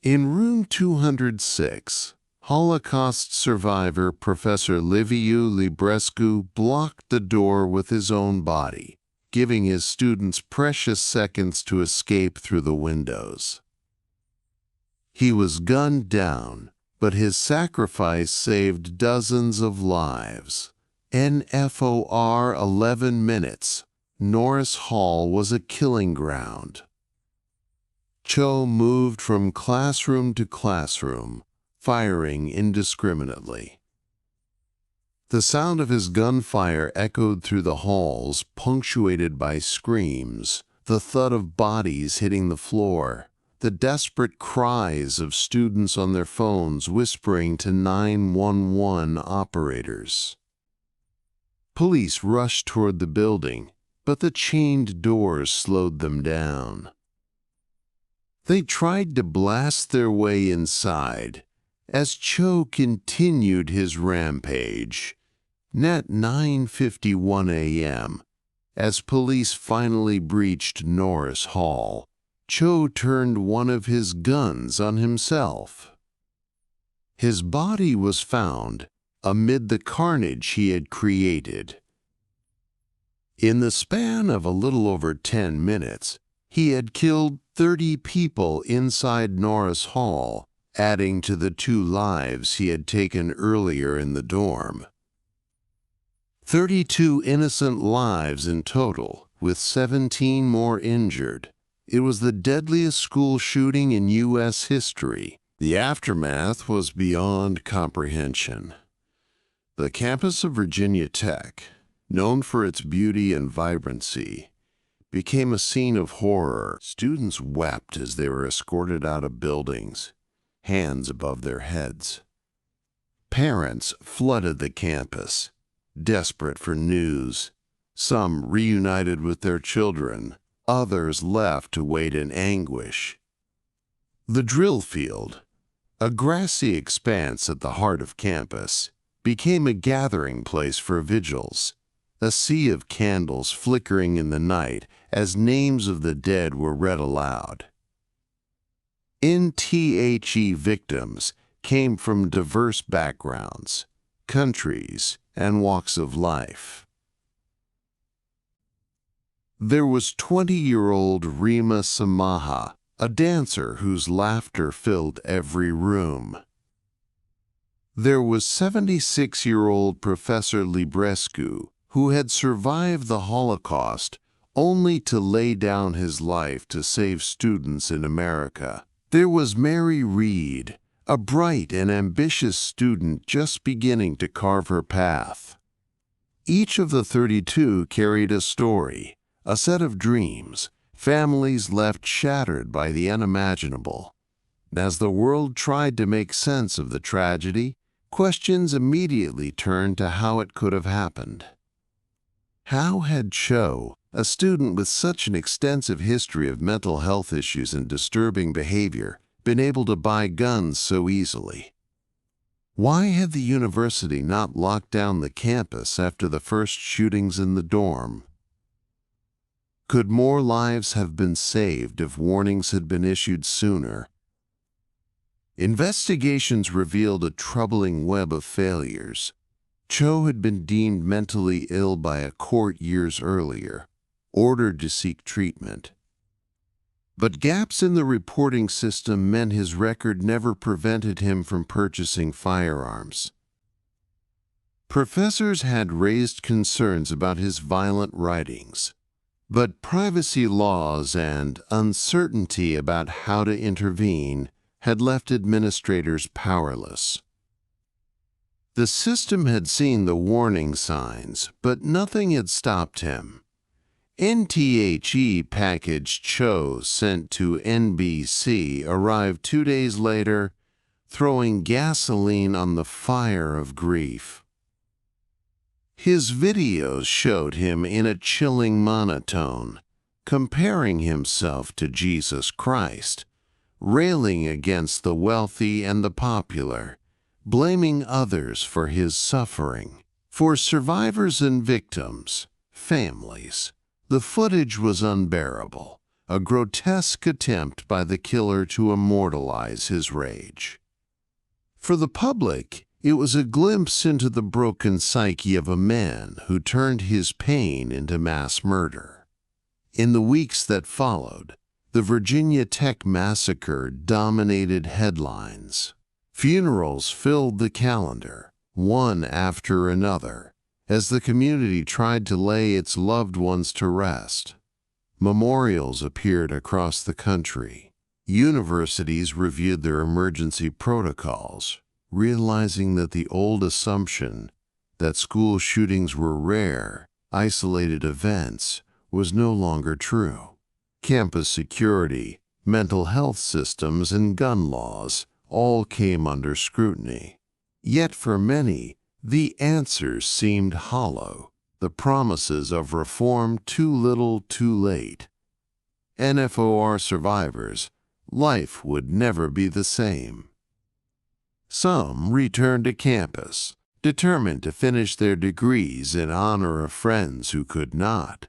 In room 206, Holocaust survivor Professor Liviu Librescu blocked the door with his own body, giving his students precious seconds to escape through the windows. He was gunned down, but his sacrifice saved dozens of lives. NFOR 11 minutes. Norris Hall was a killing ground. Cho moved from classroom to classroom, firing indiscriminately. The sound of his gunfire echoed through the halls, punctuated by screams, the thud of bodies hitting the floor, the desperate cries of students on their phones whispering to 911 operators. Police rushed toward the building, but the chained doors slowed them down. They tried to blast their way inside as Cho continued his rampage. At 9:51 a.m., As police finally breached Norris Hall, Cho turned one of his guns on himself. His body was found amid the carnage he had created. In the span of a little over 10 minutes, he had killed 30 people inside Norris Hall, adding to the 2 lives he had taken earlier in the dorm. 32 innocent lives in total, with 17 more injured. It was the deadliest school shooting in U.S. history. The aftermath was beyond comprehension. The campus of Virginia Tech, known for its beauty and vibrancy, became a scene of horror. Students wept as they were escorted out of buildings, hands above their heads. Parents flooded the campus, desperate for news. Some reunited with their children, others left to wait in anguish. The drill field, a grassy expanse at the heart of campus, became a gathering place for vigils, a sea of candles flickering in the night as names of the dead were read aloud. NTHE victims came from diverse backgrounds, countries, and walks of life. There was 20-year-old Rima Samaha, a dancer whose laughter filled every room. There was 76-year-old Professor Librescu, who had survived the Holocaust only to lay down his life to save students in America. There was Mary Reed, a bright and ambitious student just beginning to carve her path. Each of the 32 carried a story, a set of dreams, families left shattered by the unimaginable. As the world tried to make sense of the tragedy, questions immediately turned to how it could have happened. How had Cho, a student with such an extensive history of mental health issues and disturbing behavior, been able to buy guns so easily? Why had the university not locked down the campus after the first shootings in the dorm? Could more lives have been saved if warnings had been issued sooner? Investigations revealed a troubling web of failures. Cho had been deemed mentally ill by a court years earlier, ordered to seek treatment. But gaps in the reporting system meant his record never prevented him from purchasing firearms. Professors had raised concerns about his violent writings, but privacy laws and uncertainty about how to intervene had left administrators powerless. The system had seen the warning signs, but nothing had stopped him. NTHE package Cho sent to NBC arrived 2 days later, throwing gasoline on the fire of grief. His videos showed him in a chilling monotone, comparing himself to Jesus Christ, railing against the wealthy and the popular, blaming others for his suffering. For survivors and victims, families, the footage was unbearable, a grotesque attempt by the killer to immortalize his rage. For the public, it was a glimpse into the broken psyche of a man who turned his pain into mass murder. In the weeks that followed, the Virginia Tech massacre dominated headlines. Funerals filled the calendar, one after another, as the community tried to lay its loved ones to rest. Memorials appeared across the country. Universities reviewed their emergency protocols, realizing that the old assumption that school shootings were rare, isolated events was no longer true. Campus security, mental health systems, and gun laws all came under scrutiny. Yet for many, the answers seemed hollow, the promises of reform too little too late. NFOR survivors, life would never be the same. Some returned to campus, determined to finish their degrees in honor of friends who could not.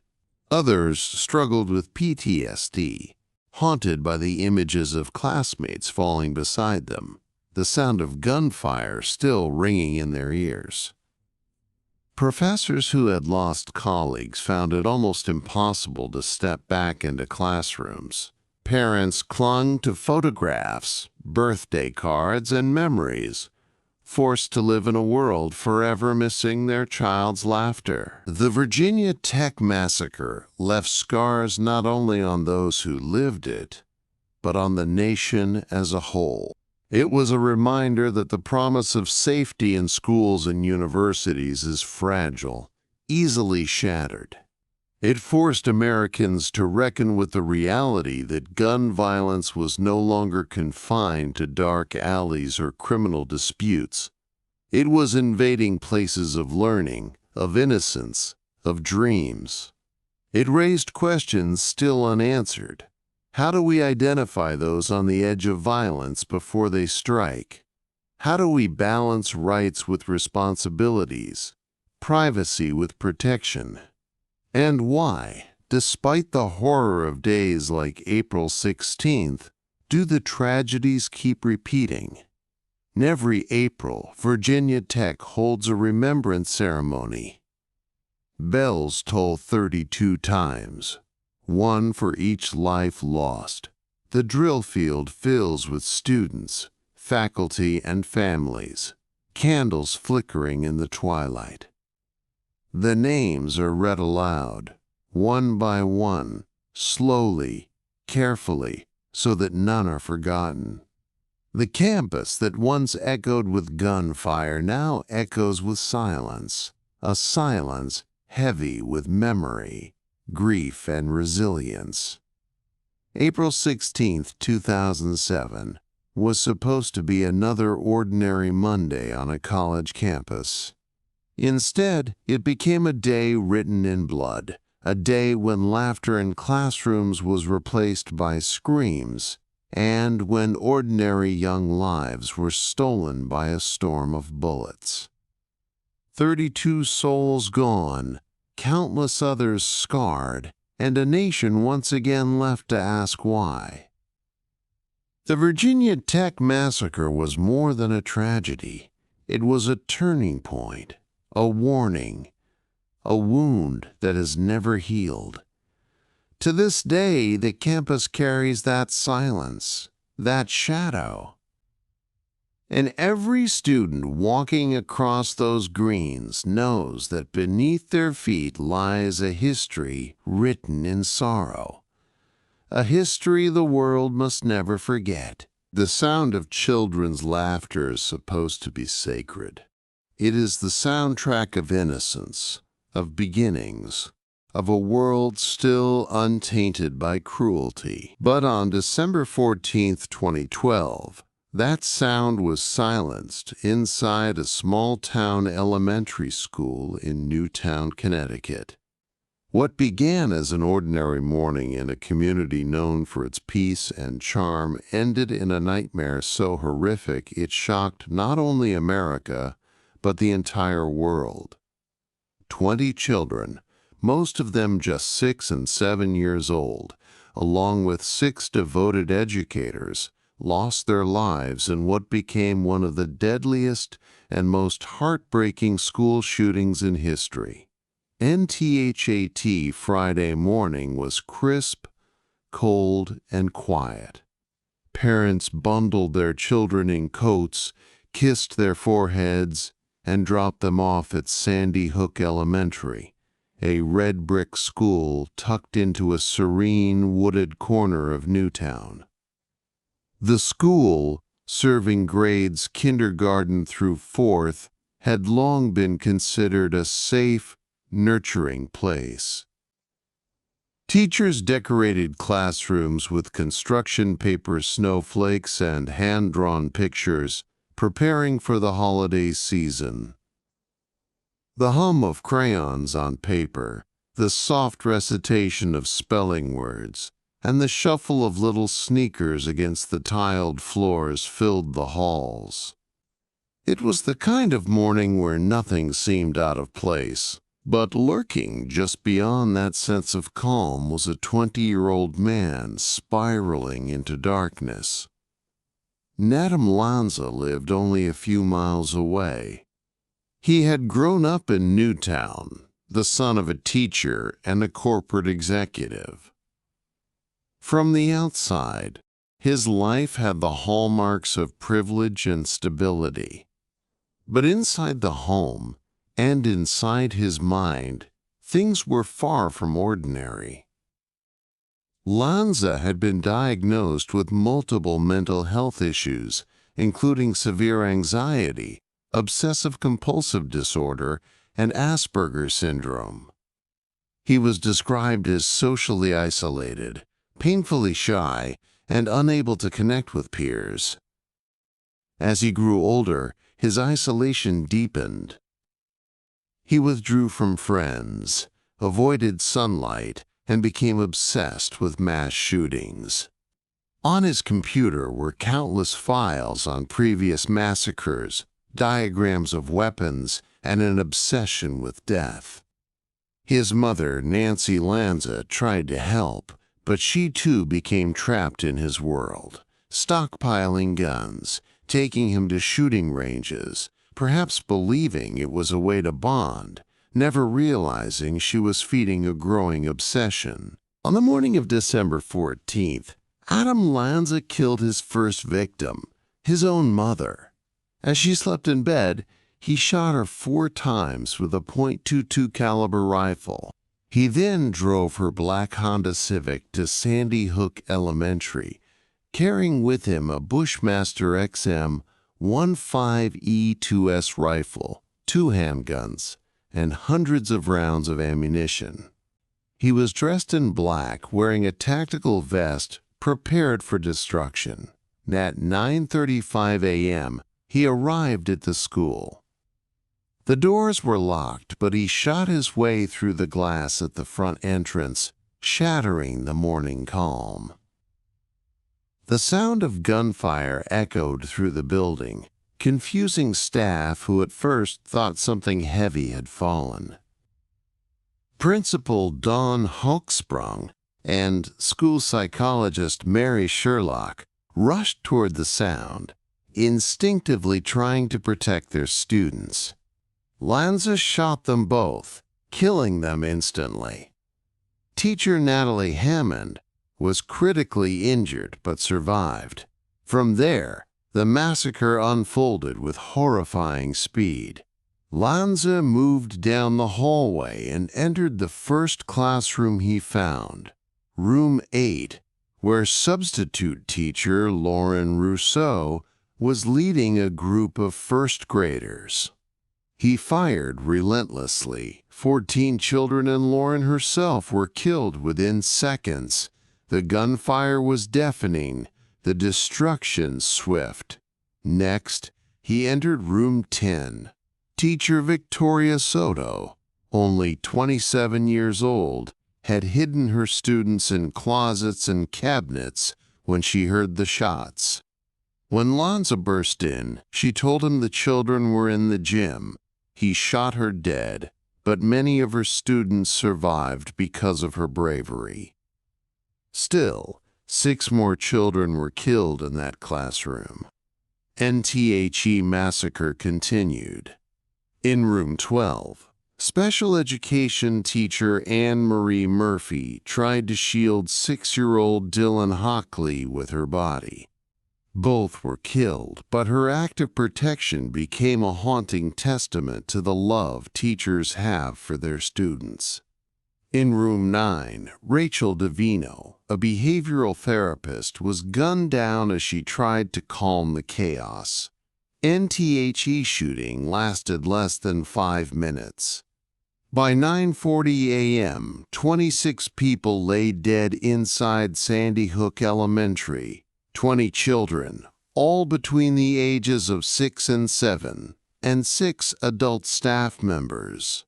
Others struggled with PTSD, haunted by the images of classmates falling beside them, the sound of gunfire still ringing in their ears. Professors who had lost colleagues found it almost impossible to step back into classrooms. Parents clung to photographs, birthday cards, and memories, forced to live in a world forever missing their child's laughter. The Virginia Tech massacre left scars not only on those who lived it, but on the nation as a whole. It was a reminder that the promise of safety in schools and universities is fragile, easily shattered. It forced Americans to reckon with the reality that gun violence was no longer confined to dark alleys or criminal disputes. It was invading places of learning, of innocence, of dreams. It raised questions still unanswered. How do we identify those on the edge of violence before they strike? How do we balance rights with responsibilities, privacy with protection? And why, despite the horror of days like April 16th, do the tragedies keep repeating? In every April, Virginia Tech holds a remembrance ceremony. Bells toll 32 times, one for each life lost. The drill field fills with students, faculty, and families, candles flickering in the twilight. The names are read aloud, one by one, slowly, carefully, so that none are forgotten. The campus that once echoed with gunfire now echoes with silence, a silence heavy with memory, grief, and resilience. April 16, 2007, was supposed to be another ordinary Monday on a college campus. Instead, it became a day written in blood, a day when laughter in classrooms was replaced by screams, and when ordinary young lives were stolen by a storm of bullets. 32 souls gone, countless others scarred, and a nation once again left to ask why. The Virginia Tech massacre was more than a tragedy. It was a turning point, a warning, a wound that has never healed. To this day, the campus carries that silence, that shadow. And every student walking across those greens knows that beneath their feet lies a history written in sorrow, a history the world must never forget. The sound of children's laughter is supposed to be sacred. It is the soundtrack of innocence, of beginnings, of a world still untainted by cruelty. But on December 14, 2012, that sound was silenced inside a small-town elementary school in Newtown, Connecticut. What began as an ordinary morning in a community known for its peace and charm ended in a nightmare so horrific it shocked not only America, but the entire world. 20 children, most of them just 6 and 7 years old, along with 6 devoted educators, lost their lives in what became one of the deadliest and most heartbreaking school shootings in history. NTHAT Friday morning was crisp, cold, and quiet. Parents bundled their children in coats, kissed their foreheads, and dropped them off at Sandy Hook Elementary, a red brick school tucked into a serene, wooded corner of Newtown. The school, serving grades kindergarten through 4th, had long been considered a safe, nurturing place. Teachers decorated classrooms with construction paper snowflakes and hand-drawn pictures, preparing for the holiday season. The hum of crayons on paper, the soft recitation of spelling words, and the shuffle of little sneakers against the tiled floors filled the halls. It was the kind of morning where nothing seemed out of place. But lurking just beyond that sense of calm was a 20-year-old man spiraling into darkness. Nadim Lanza lived only a few miles away. He had grown up in Newtown, the son of a teacher and a corporate executive. From the outside, his life had the hallmarks of privilege and stability. But inside the home, and inside his mind, things were far from ordinary. Lanza had been diagnosed with multiple mental health issues, including severe anxiety, obsessive-compulsive disorder, and Asperger's syndrome. He was described as socially isolated, painfully shy, and unable to connect with peers. As he grew older, his isolation deepened. He withdrew from friends, avoided sunlight, and became obsessed with mass shootings. On his computer were countless files on previous massacres, diagrams of weapons, and an obsession with death. His mother, Nancy Lanza, tried to help, but she too became trapped in his world, stockpiling guns, taking him to shooting ranges, perhaps believing it was a way to bond, never realizing she was feeding a growing obsession. On the morning of December 14th, Adam Lanza killed his first victim, his own mother. As she slept in bed, he shot her 4 times with a .22 caliber rifle. He then drove her black Honda Civic to Sandy Hook Elementary, carrying with him a Bushmaster XM 15E2S rifle, 2 handguns, and hundreds of rounds of ammunition. He was dressed in black, wearing a tactical vest, prepared for destruction. At 9:35 a.m., he arrived at the school. The doors were locked, but he shot his way through the glass at the front entrance, shattering the morning calm. The sound of gunfire echoed through the building, confusing staff who at first thought something heavy had fallen. Principal Dawn Hochsprung and school psychologist Mary Sherlock rushed toward the sound, instinctively trying to protect their students. Lanza shot them both, killing them instantly. Teacher Natalie Hammond was critically injured but survived. From there, the massacre unfolded with horrifying speed. Lanza moved down the hallway and entered the first classroom he found, Room 8, where substitute teacher Lauren Rousseau was leading a group of first graders. He fired relentlessly. 14 children and Lauren herself were killed within seconds. The gunfire was deafening, the destruction swift. Next, he entered Room 10. Teacher Victoria Soto, only 27 years old, had hidden her students in closets and cabinets when she heard the shots. When Lanza burst in, she told him the children were in the gym. He shot her dead, but many of her students survived because of her bravery. Still, 6 more children were killed in that classroom. NTHE massacre continued. In Room 12, special education teacher Anne Marie Murphy tried to shield 6-year-old Dylan Hockley with her body. Both were killed, but her act of protection became a haunting testament to the love teachers have for their students. In Room 9, Rachel Davino, a behavioral therapist, was gunned down as she tried to calm the chaos. NTHE shooting lasted less than 5 minutes. By 9:40 a.m., 26 people lay dead inside Sandy Hook Elementary, 20 children, all between the ages of 6 and 7, and 6 adult staff members.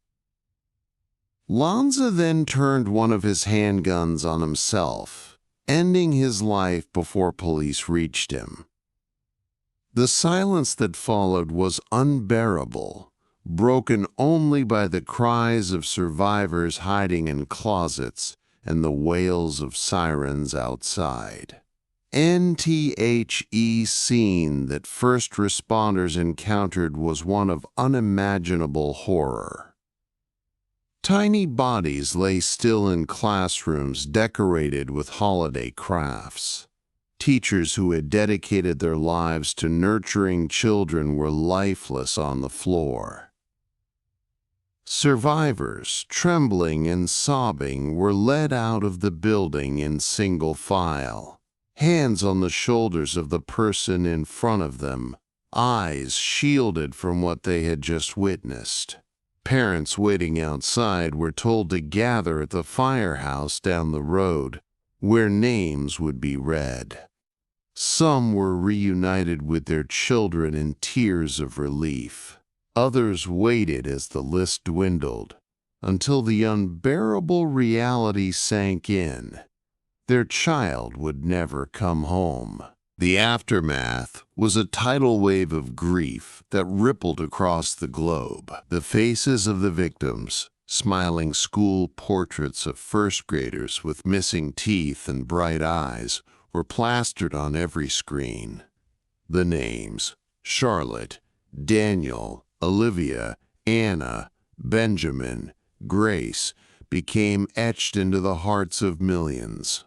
Lanza then turned one of his handguns on himself, ending his life before police reached him. The silence that followed was unbearable. broken only by the cries of survivors hiding in closets and the wails of sirens outside. NTHE scene that first responders encountered was one of unimaginable horror. Tiny bodies lay still in classrooms decorated with holiday crafts. Teachers who had dedicated their lives to nurturing children were lifeless on the floor. Survivors, trembling and sobbing, were led out of the building in single file, hands on the shoulders of the person in front of them, eyes shielded from what they had just witnessed. Parents waiting outside were told to gather at the firehouse down the road, where names would be read. Some were reunited with their children in tears of relief. Others waited as the list dwindled, until the unbearable reality sank in. Their child would never come home. The aftermath was a tidal wave of grief that rippled across the globe. The faces of the victims, smiling school portraits of first graders with missing teeth and bright eyes, were plastered on every screen. The names, Charlotte, Daniel, Olivia, Anna, Benjamin, Grace, became etched into the hearts of millions.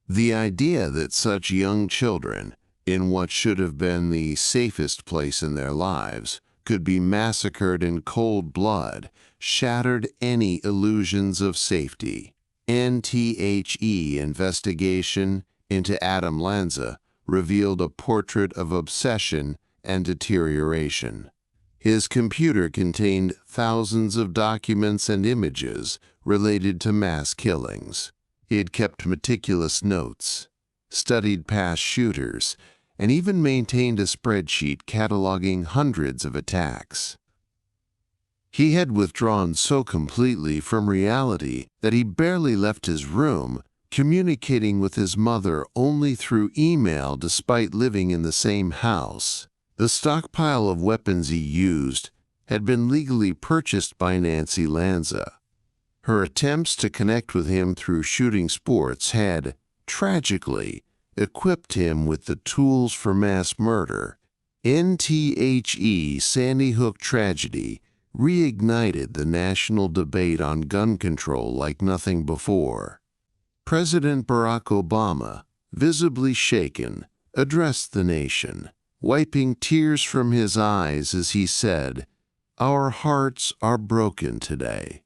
The idea that such young children, in what should have been the safest place in their lives, could be massacred in cold blood shattered any illusions of safety. NTHE investigation into Adam Lanza revealed a portrait of obsession and deterioration. His computer contained thousands of documents and images related to mass killings. He had kept meticulous notes, studied past shooters, and even maintained a spreadsheet cataloging hundreds of attacks. He had withdrawn so completely from reality that he barely left his room, communicating with his mother only through email despite living in the same house. The stockpile of weapons he used had been legally purchased by Nancy Lanza. Her attempts to connect with him through shooting sports had, tragically, equipped him with the tools for mass murder. NTHE Sandy Hook tragedy reignited the national debate on gun control like nothing before. President Barack Obama, visibly shaken, addressed the nation, wiping tears from his eyes as he said, "Our hearts are broken today."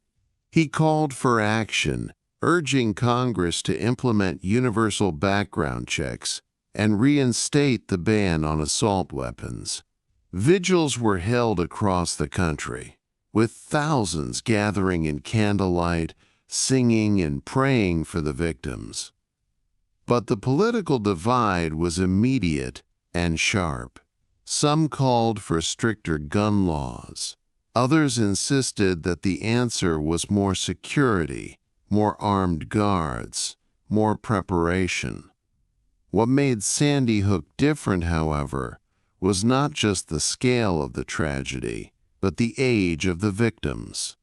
He called for action, urging Congress to implement universal background checks and reinstate the ban on assault weapons. Vigils were held across the country, with thousands gathering in candlelight, singing and praying for the victims. But the political divide was immediate and sharp. Some called for stricter gun laws. Others insisted that the answer was more security, more armed guards, more preparation. What made Sandy Hook different, however, was not just the scale of the tragedy, but the age of the victims.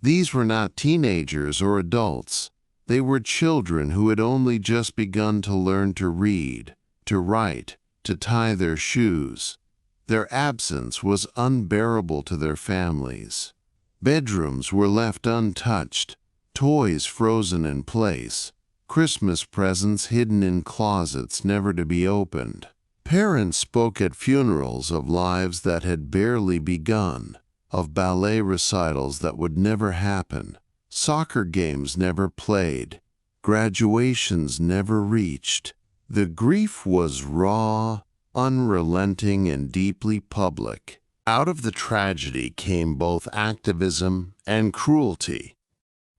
These were not teenagers or adults. They were children who had only just begun to learn to read, to write, to tie their shoes. Their absence was unbearable to their families. Bedrooms were left untouched, toys frozen in place, Christmas presents hidden in closets never to be opened. Parents spoke at funerals of lives that had barely begun, of ballet recitals that would never happen, soccer games never played, graduations never reached. The grief was raw, unrelenting, and deeply public. Out of the tragedy came both activism and cruelty.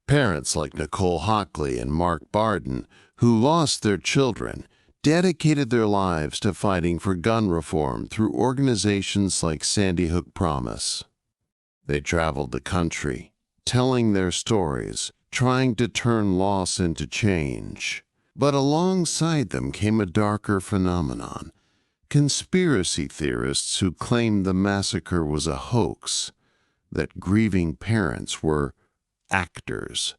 Parents like Nicole Hockley and Mark Barden, who lost their children, dedicated their lives to fighting for gun reform through organizations like Sandy Hook Promise. They traveled the country, telling their stories, trying to turn loss into change. But alongside them came a darker phenomenon. Conspiracy theorists who claimed the massacre was a hoax, that grieving parents were actors,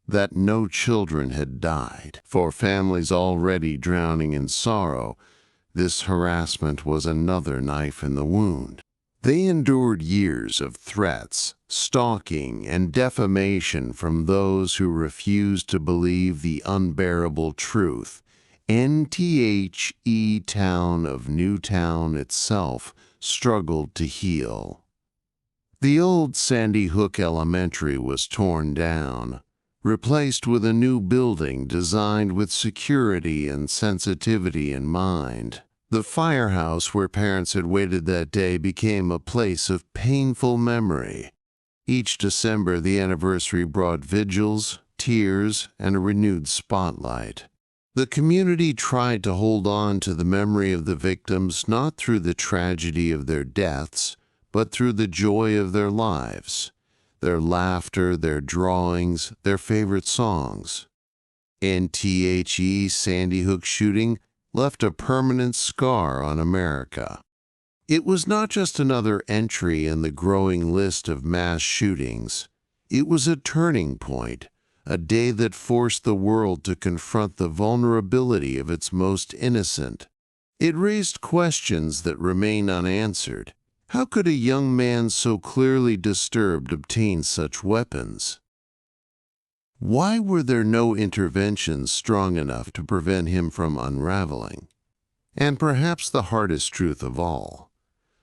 that no children had died. For families already drowning in sorrow, this harassment was another knife in the wound. They endured years of threats, stalking, and defamation from those who refused to believe the unbearable truth. The town of Newtown itself struggled to heal. The old Sandy Hook Elementary was torn down, replaced with a new building designed with security and sensitivity in mind. The firehouse where parents had waited that day became a place of painful memory. Each December, the anniversary brought vigils, tears, and a renewed spotlight. The community tried to hold on to the memory of the victims not through the tragedy of their deaths, but through the joy of their lives, their laughter, their drawings, their favorite songs. Sandy Hook shooting left a permanent scar on America. It was not just another entry in the growing list of mass shootings. It was a turning point, a day that forced the world to confront the vulnerability of its most innocent. It raised questions that remain unanswered. How could a young man so clearly disturbed obtain such weapons? Why were there no interventions strong enough to prevent him from unraveling? And perhaps the hardest truth of all,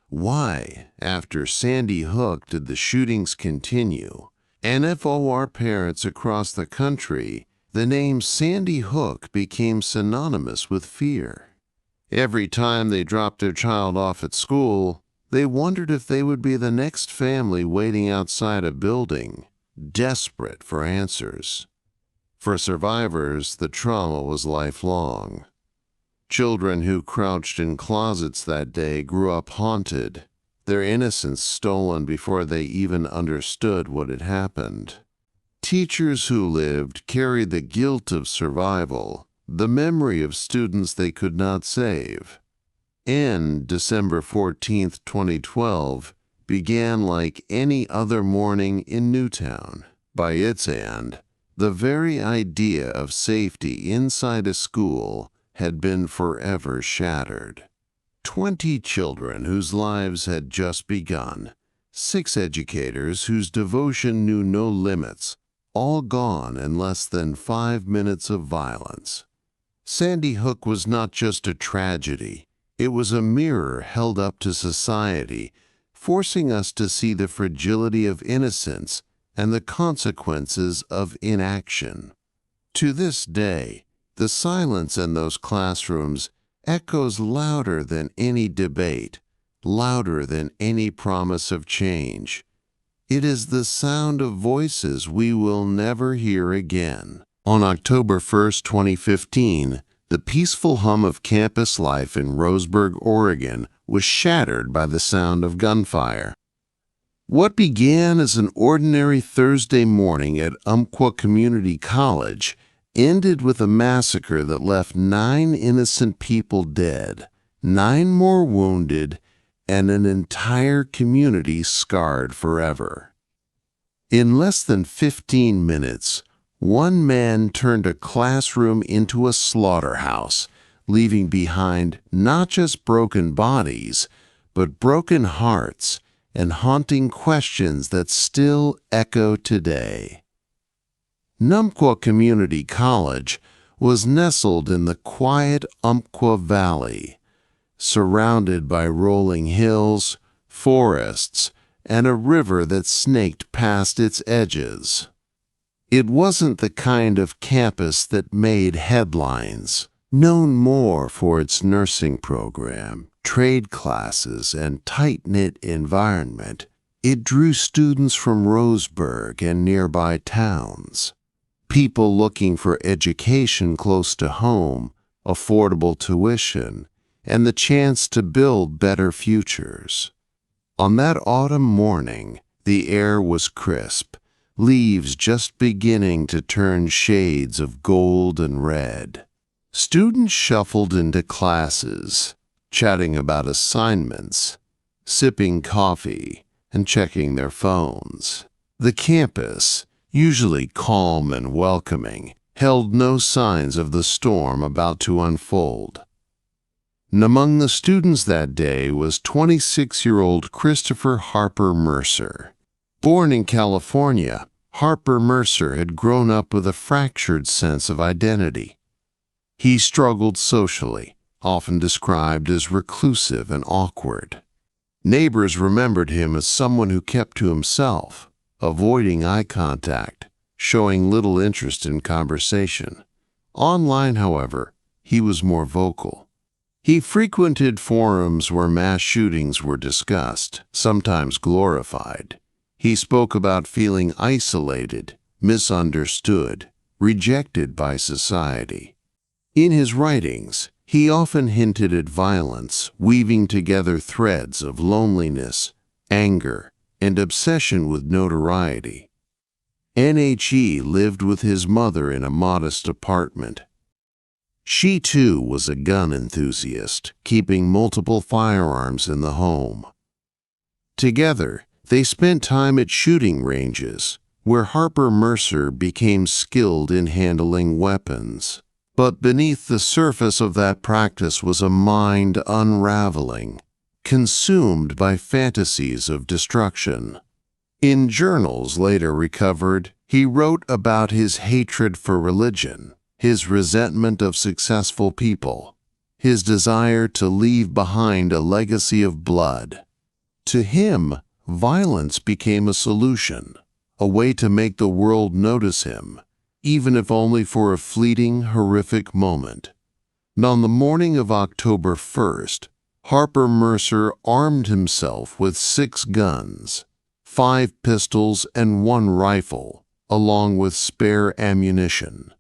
why, after Sandy Hook, did the shootings continue? And for parents across the country, the name Sandy Hook became synonymous with fear. Every time they dropped their child off at school, they wondered if they would be the next family waiting outside a building, desperate for answers. For survivors, the trauma was lifelong. Children who crouched in closets that day grew up haunted, their innocence stolen before they even understood what had happened. Teachers who lived carried the guilt of survival, the memory of students they could not save. And December 14, 2012, began like any other morning in Newtown. By its end, the very idea of safety inside a school had been forever shattered. 20 children whose lives had just begun, 6 educators whose devotion knew no limits, all gone in less than 5 minutes of violence. Sandy Hook was not just a tragedy. It was a mirror held up to society, forcing us to see the fragility of innocence and the consequences of inaction. To this day, the silence in those classrooms echoes louder than any debate, louder than any promise of change. It is the sound of voices we will never hear again. On October 1, 2015, the peaceful hum of campus life in Roseburg, Oregon, was shattered by the sound of gunfire. What began as an ordinary Thursday morning at Umpqua Community College ended with a massacre that left 9 innocent people dead, 9 more wounded, and an entire community scarred forever. In less than 15 minutes, one man turned a classroom into a slaughterhouse, leaving behind not just broken bodies, but broken hearts and haunting questions that still echo today. Umpqua Community College was nestled in the quiet Umpqua Valley, surrounded by rolling hills, forests, and a river that snaked past its edges. It wasn't the kind of campus that made headlines. Known more for its nursing program, trade classes, and tight-knit environment, it drew students from Roseburg and nearby towns. People looking for education close to home, affordable tuition, and the chance to build better futures. On that autumn morning, the air was crisp, leaves just beginning to turn shades of gold and red. Students shuffled into classes, chatting about assignments, sipping coffee, and checking their phones. The campus, usually calm and welcoming, held no signs of the storm about to unfold. And among the students that day was 26-year-old Christopher Harper Mercer. Born in California, Harper Mercer had grown up with a fractured sense of identity. He struggled socially, often described as reclusive and awkward. Neighbors remembered him as someone who kept to himself, avoiding eye contact, showing little interest in conversation. Online, however, he was more vocal. He frequented forums where mass shootings were discussed, sometimes glorified. He spoke about feeling isolated, misunderstood, rejected by society. In his writings, he often hinted at violence, weaving together threads of loneliness, anger, and obsession with notoriety. NHE lived with his mother in a modest apartment. She, too, was a gun enthusiast, keeping multiple firearms in the home. Together, they spent time at shooting ranges, where Harper Mercer became skilled in handling weapons. But beneath the surface of that practice was a mind unraveling, consumed by fantasies of destruction. In journals later recovered, he wrote about his hatred for religion, his resentment of successful people, his desire to leave behind a legacy of blood. To him, violence became a solution, a way to make the world notice him, even if only for a fleeting, horrific moment. And on the morning of October 1st, Harper Mercer armed himself with 6 guns, 5 pistols and 1 rifle, along with spare ammunition.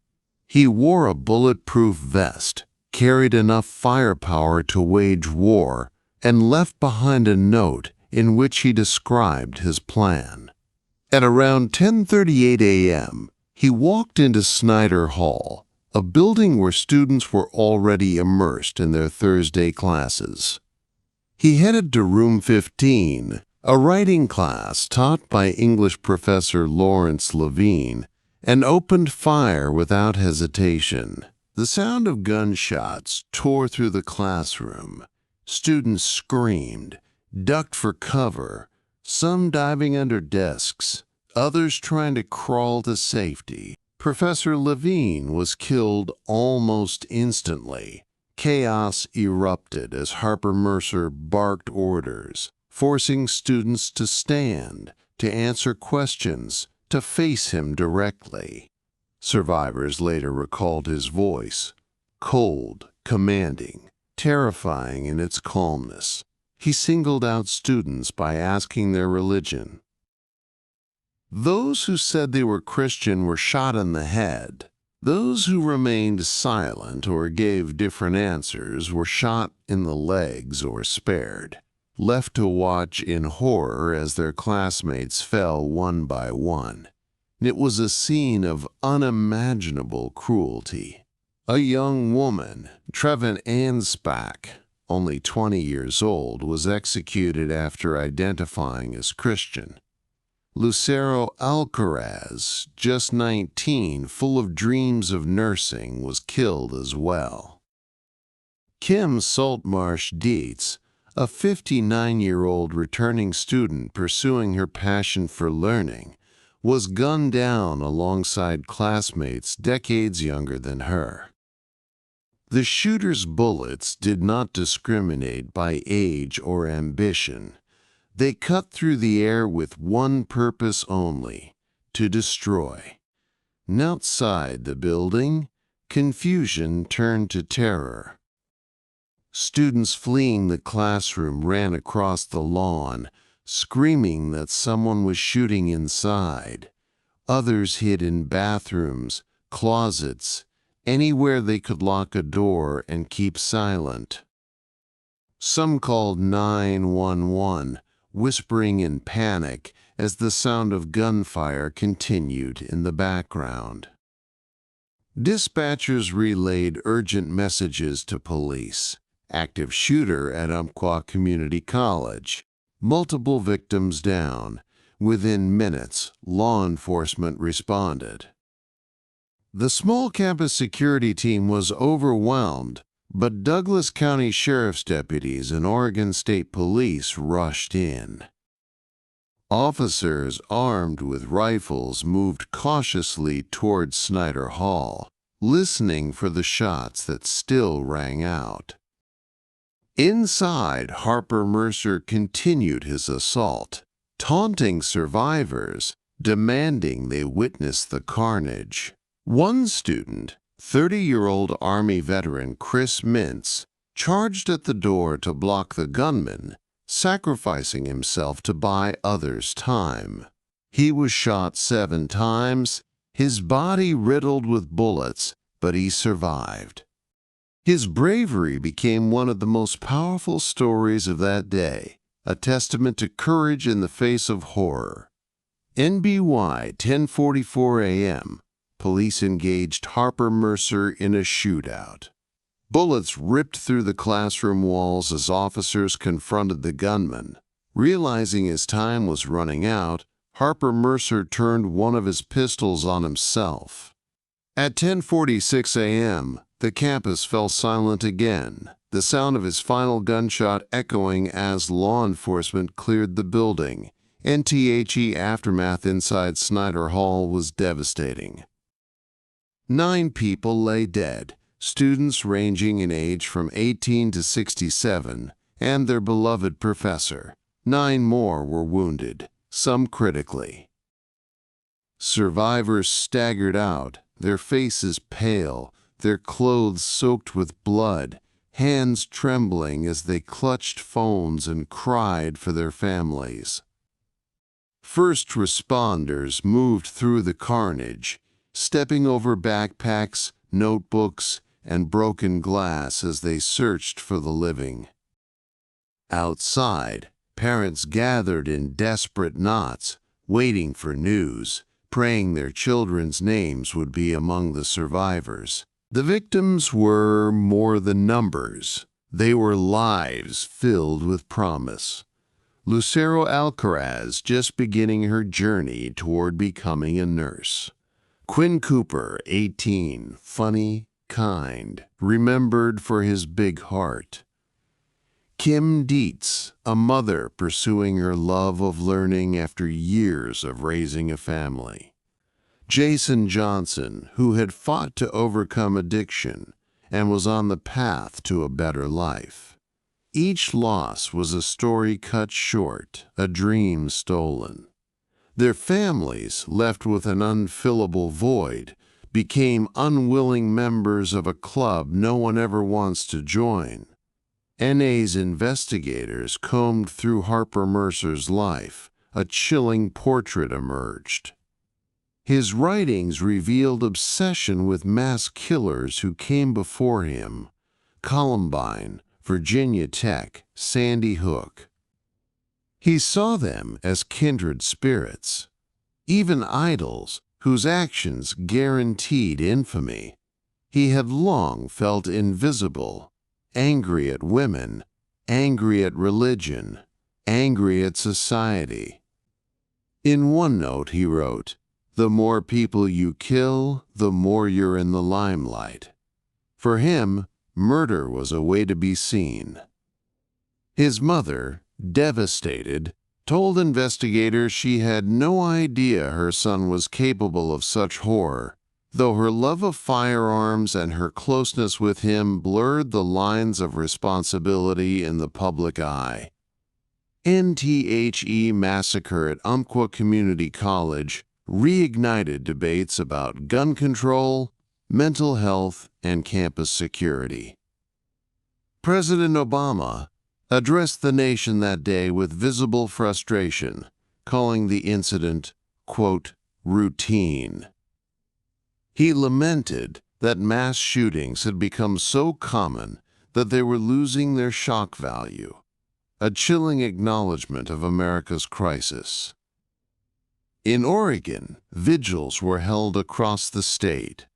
He wore a bulletproof vest, carried enough firepower to wage war, and left behind a note in which he described his plan. At around 10:38 a.m., he walked into Snyder Hall, a building where students were already immersed in their Thursday classes. He headed to room 15, a writing class taught by English professor Lawrence Levine, and opened fire without hesitation. The sound of gunshots tore through the classroom. Students screamed, ducked for cover, some diving under desks, others trying to crawl to safety. Professor Levine was killed almost instantly. Chaos erupted as Harper Mercer barked orders, forcing students to stand, to answer questions, to face him directly. Survivors later recalled his voice, cold, commanding, terrifying in its calmness. He singled out students by asking their religion. Those who said they were Christian were shot in the head. Those who remained silent or gave different answers were shot in the legs or spared, left to watch in horror as their classmates fell one by one. It was a scene of unimaginable cruelty. A young woman, Trevin Anspach, only 20 years old, was executed after identifying as Christian. Lucero Alcaraz, just 19, full of dreams of nursing, was killed as well. Kim Saltmarsh Dietz, a 59-year-old returning student pursuing her passion for learning, was gunned down alongside classmates decades younger than her. The shooter's bullets did not discriminate by age or ambition. They cut through the air with one purpose only, to destroy. And outside the building, confusion turned to terror. Students fleeing the classroom ran across the lawn, screaming that someone was shooting inside. Others hid in bathrooms, closets, anywhere they could lock a door and keep silent. Some called 911, whispering in panic as the sound of gunfire continued in the background. Dispatchers relayed urgent messages to police. Active shooter at Umpqua Community College. multiple victims down. Within minutes, law enforcement responded. The small campus security team was overwhelmed, but Douglas County Sheriff's deputies and Oregon State Police rushed in. Officers armed with rifles moved cautiously toward Snyder Hall, listening for the shots that still rang out. Inside, Harper Mercer continued his assault, taunting survivors, demanding they witness the carnage. One student, 30-year-old Army veteran Chris Mintz, charged at the door to block the gunman, sacrificing himself to buy others time. He was shot 7 times, his body riddled with bullets, but he survived. His bravery became one of the most powerful stories of that day, a testament to courage in the face of horror. NBY 10:44 a.m. Police engaged Harper Mercer in a shootout. Bullets ripped through the classroom walls as officers confronted the gunman. Realizing his time was running out, Harper Mercer turned one of his pistols on himself. At 10:46 a.m., the campus fell silent again, the sound of his final gunshot echoing as law enforcement cleared the building. NTHE aftermath inside Snyder Hall was devastating. 9 people lay dead, students ranging in age from 18 to 67, and their beloved professor. 9 more were wounded, some critically. Survivors staggered out, their faces pale, their clothes soaked with blood, hands trembling as they clutched phones and cried for their families. First responders moved through the carnage, stepping over backpacks, notebooks, and broken glass as they searched for the living. Outside, parents gathered in desperate knots, waiting for news, praying their children's names would be among the survivors. The victims were more than numbers. They were lives filled with promise. Lucero Alcaraz just beginning her journey toward becoming a nurse. Quinn Cooper, 18, funny, kind, remembered for his big heart. Kim Dietz, a mother pursuing her love of learning after years of raising a family. Jason Johnson, who had fought to overcome addiction and was on the path to a better life. Each loss was a story cut short, a dream stolen. Their families, left with an unfillable void, became unwilling members of a club no one ever wants to join. NA's investigators combed through Harper Mercer's life. A chilling portrait emerged. His writings revealed obsession with mass killers who came before him: Columbine, Virginia Tech, Sandy Hook. He saw them as kindred spirits, even idols whose actions guaranteed infamy. He had long felt invisible, angry at women, angry at religion, angry at society. In one note he wrote, "The more people you kill, the more you're in the limelight." For him, murder was a way to be seen. His mother, devastated, told investigators she had no idea her son was capable of such horror, though her love of firearms and her closeness with him blurred the lines of responsibility in the public eye. NTHE massacre at Umpqua Community College reignited debates about gun control, mental health, and campus security. President Obama addressed the nation that day with visible frustration, calling the incident, quote, routine. He lamented that mass shootings had become so common that they were losing their shock value, a chilling acknowledgement of America's crisis. In Oregon, vigils were held across the state.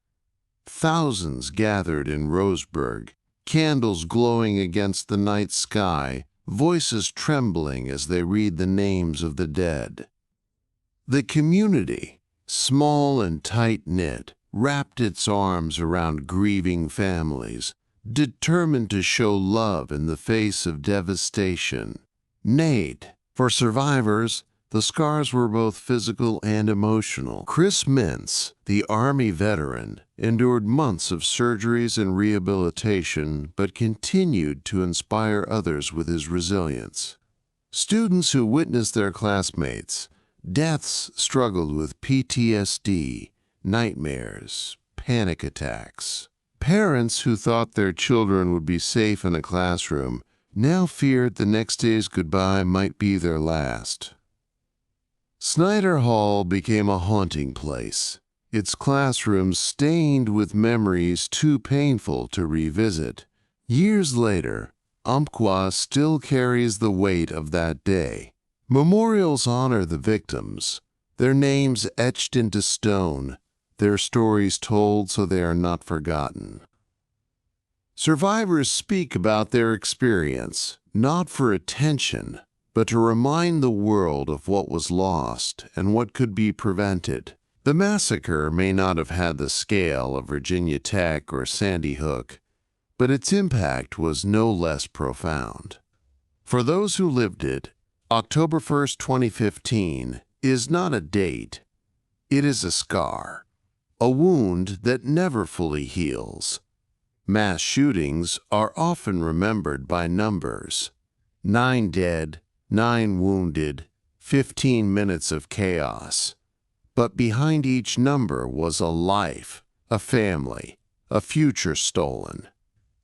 Thousands gathered in Roseburg, candles glowing against the night sky, voices trembling as they read the names of the dead. The community, small and tight-knit, wrapped its arms around grieving families, determined to show love in the face of devastation. For survivors, the scars were both physical and emotional. Chris Mintz, the Army veteran, endured months of surgeries and rehabilitation but continued to inspire others with his resilience. Students who witnessed their classmates' deaths struggled with PTSD, nightmares, panic attacks. Parents who thought their children would be safe in a classroom now feared the next day's goodbye might be their last. Snyder Hall became a haunting place, its classrooms stained with memories too painful to revisit. Years later, Umpqua still carries the weight of that day. Memorials honor the victims, their names etched into stone, their stories told so they are not forgotten. Survivors speak about their experience, not for attention, but to remind the world of what was lost and what could be prevented. The massacre may not have had the scale of Virginia Tech or Sandy Hook, but its impact was no less profound. For those who lived it, October 1st, 2015 is not a date. It is a scar, a wound that never fully heals. Mass shootings are often remembered by numbers. 9 dead, 9 wounded, 15 minutes of chaos. But behind each number was a life, a family, a future stolen.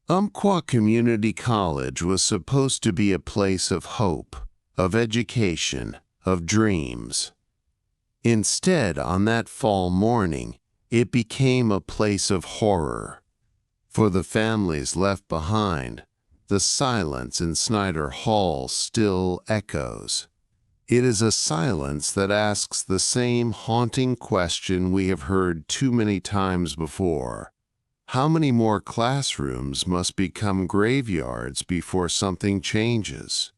Umpqua Community College was supposed to be a place of hope, of education, of dreams. Instead, on that fall morning, it became a place of horror. For the families left behind, the silence in Snyder Hall still echoes. It is a silence that asks the same haunting question we have heard too many times before. How many more classrooms must become graveyards before something changes?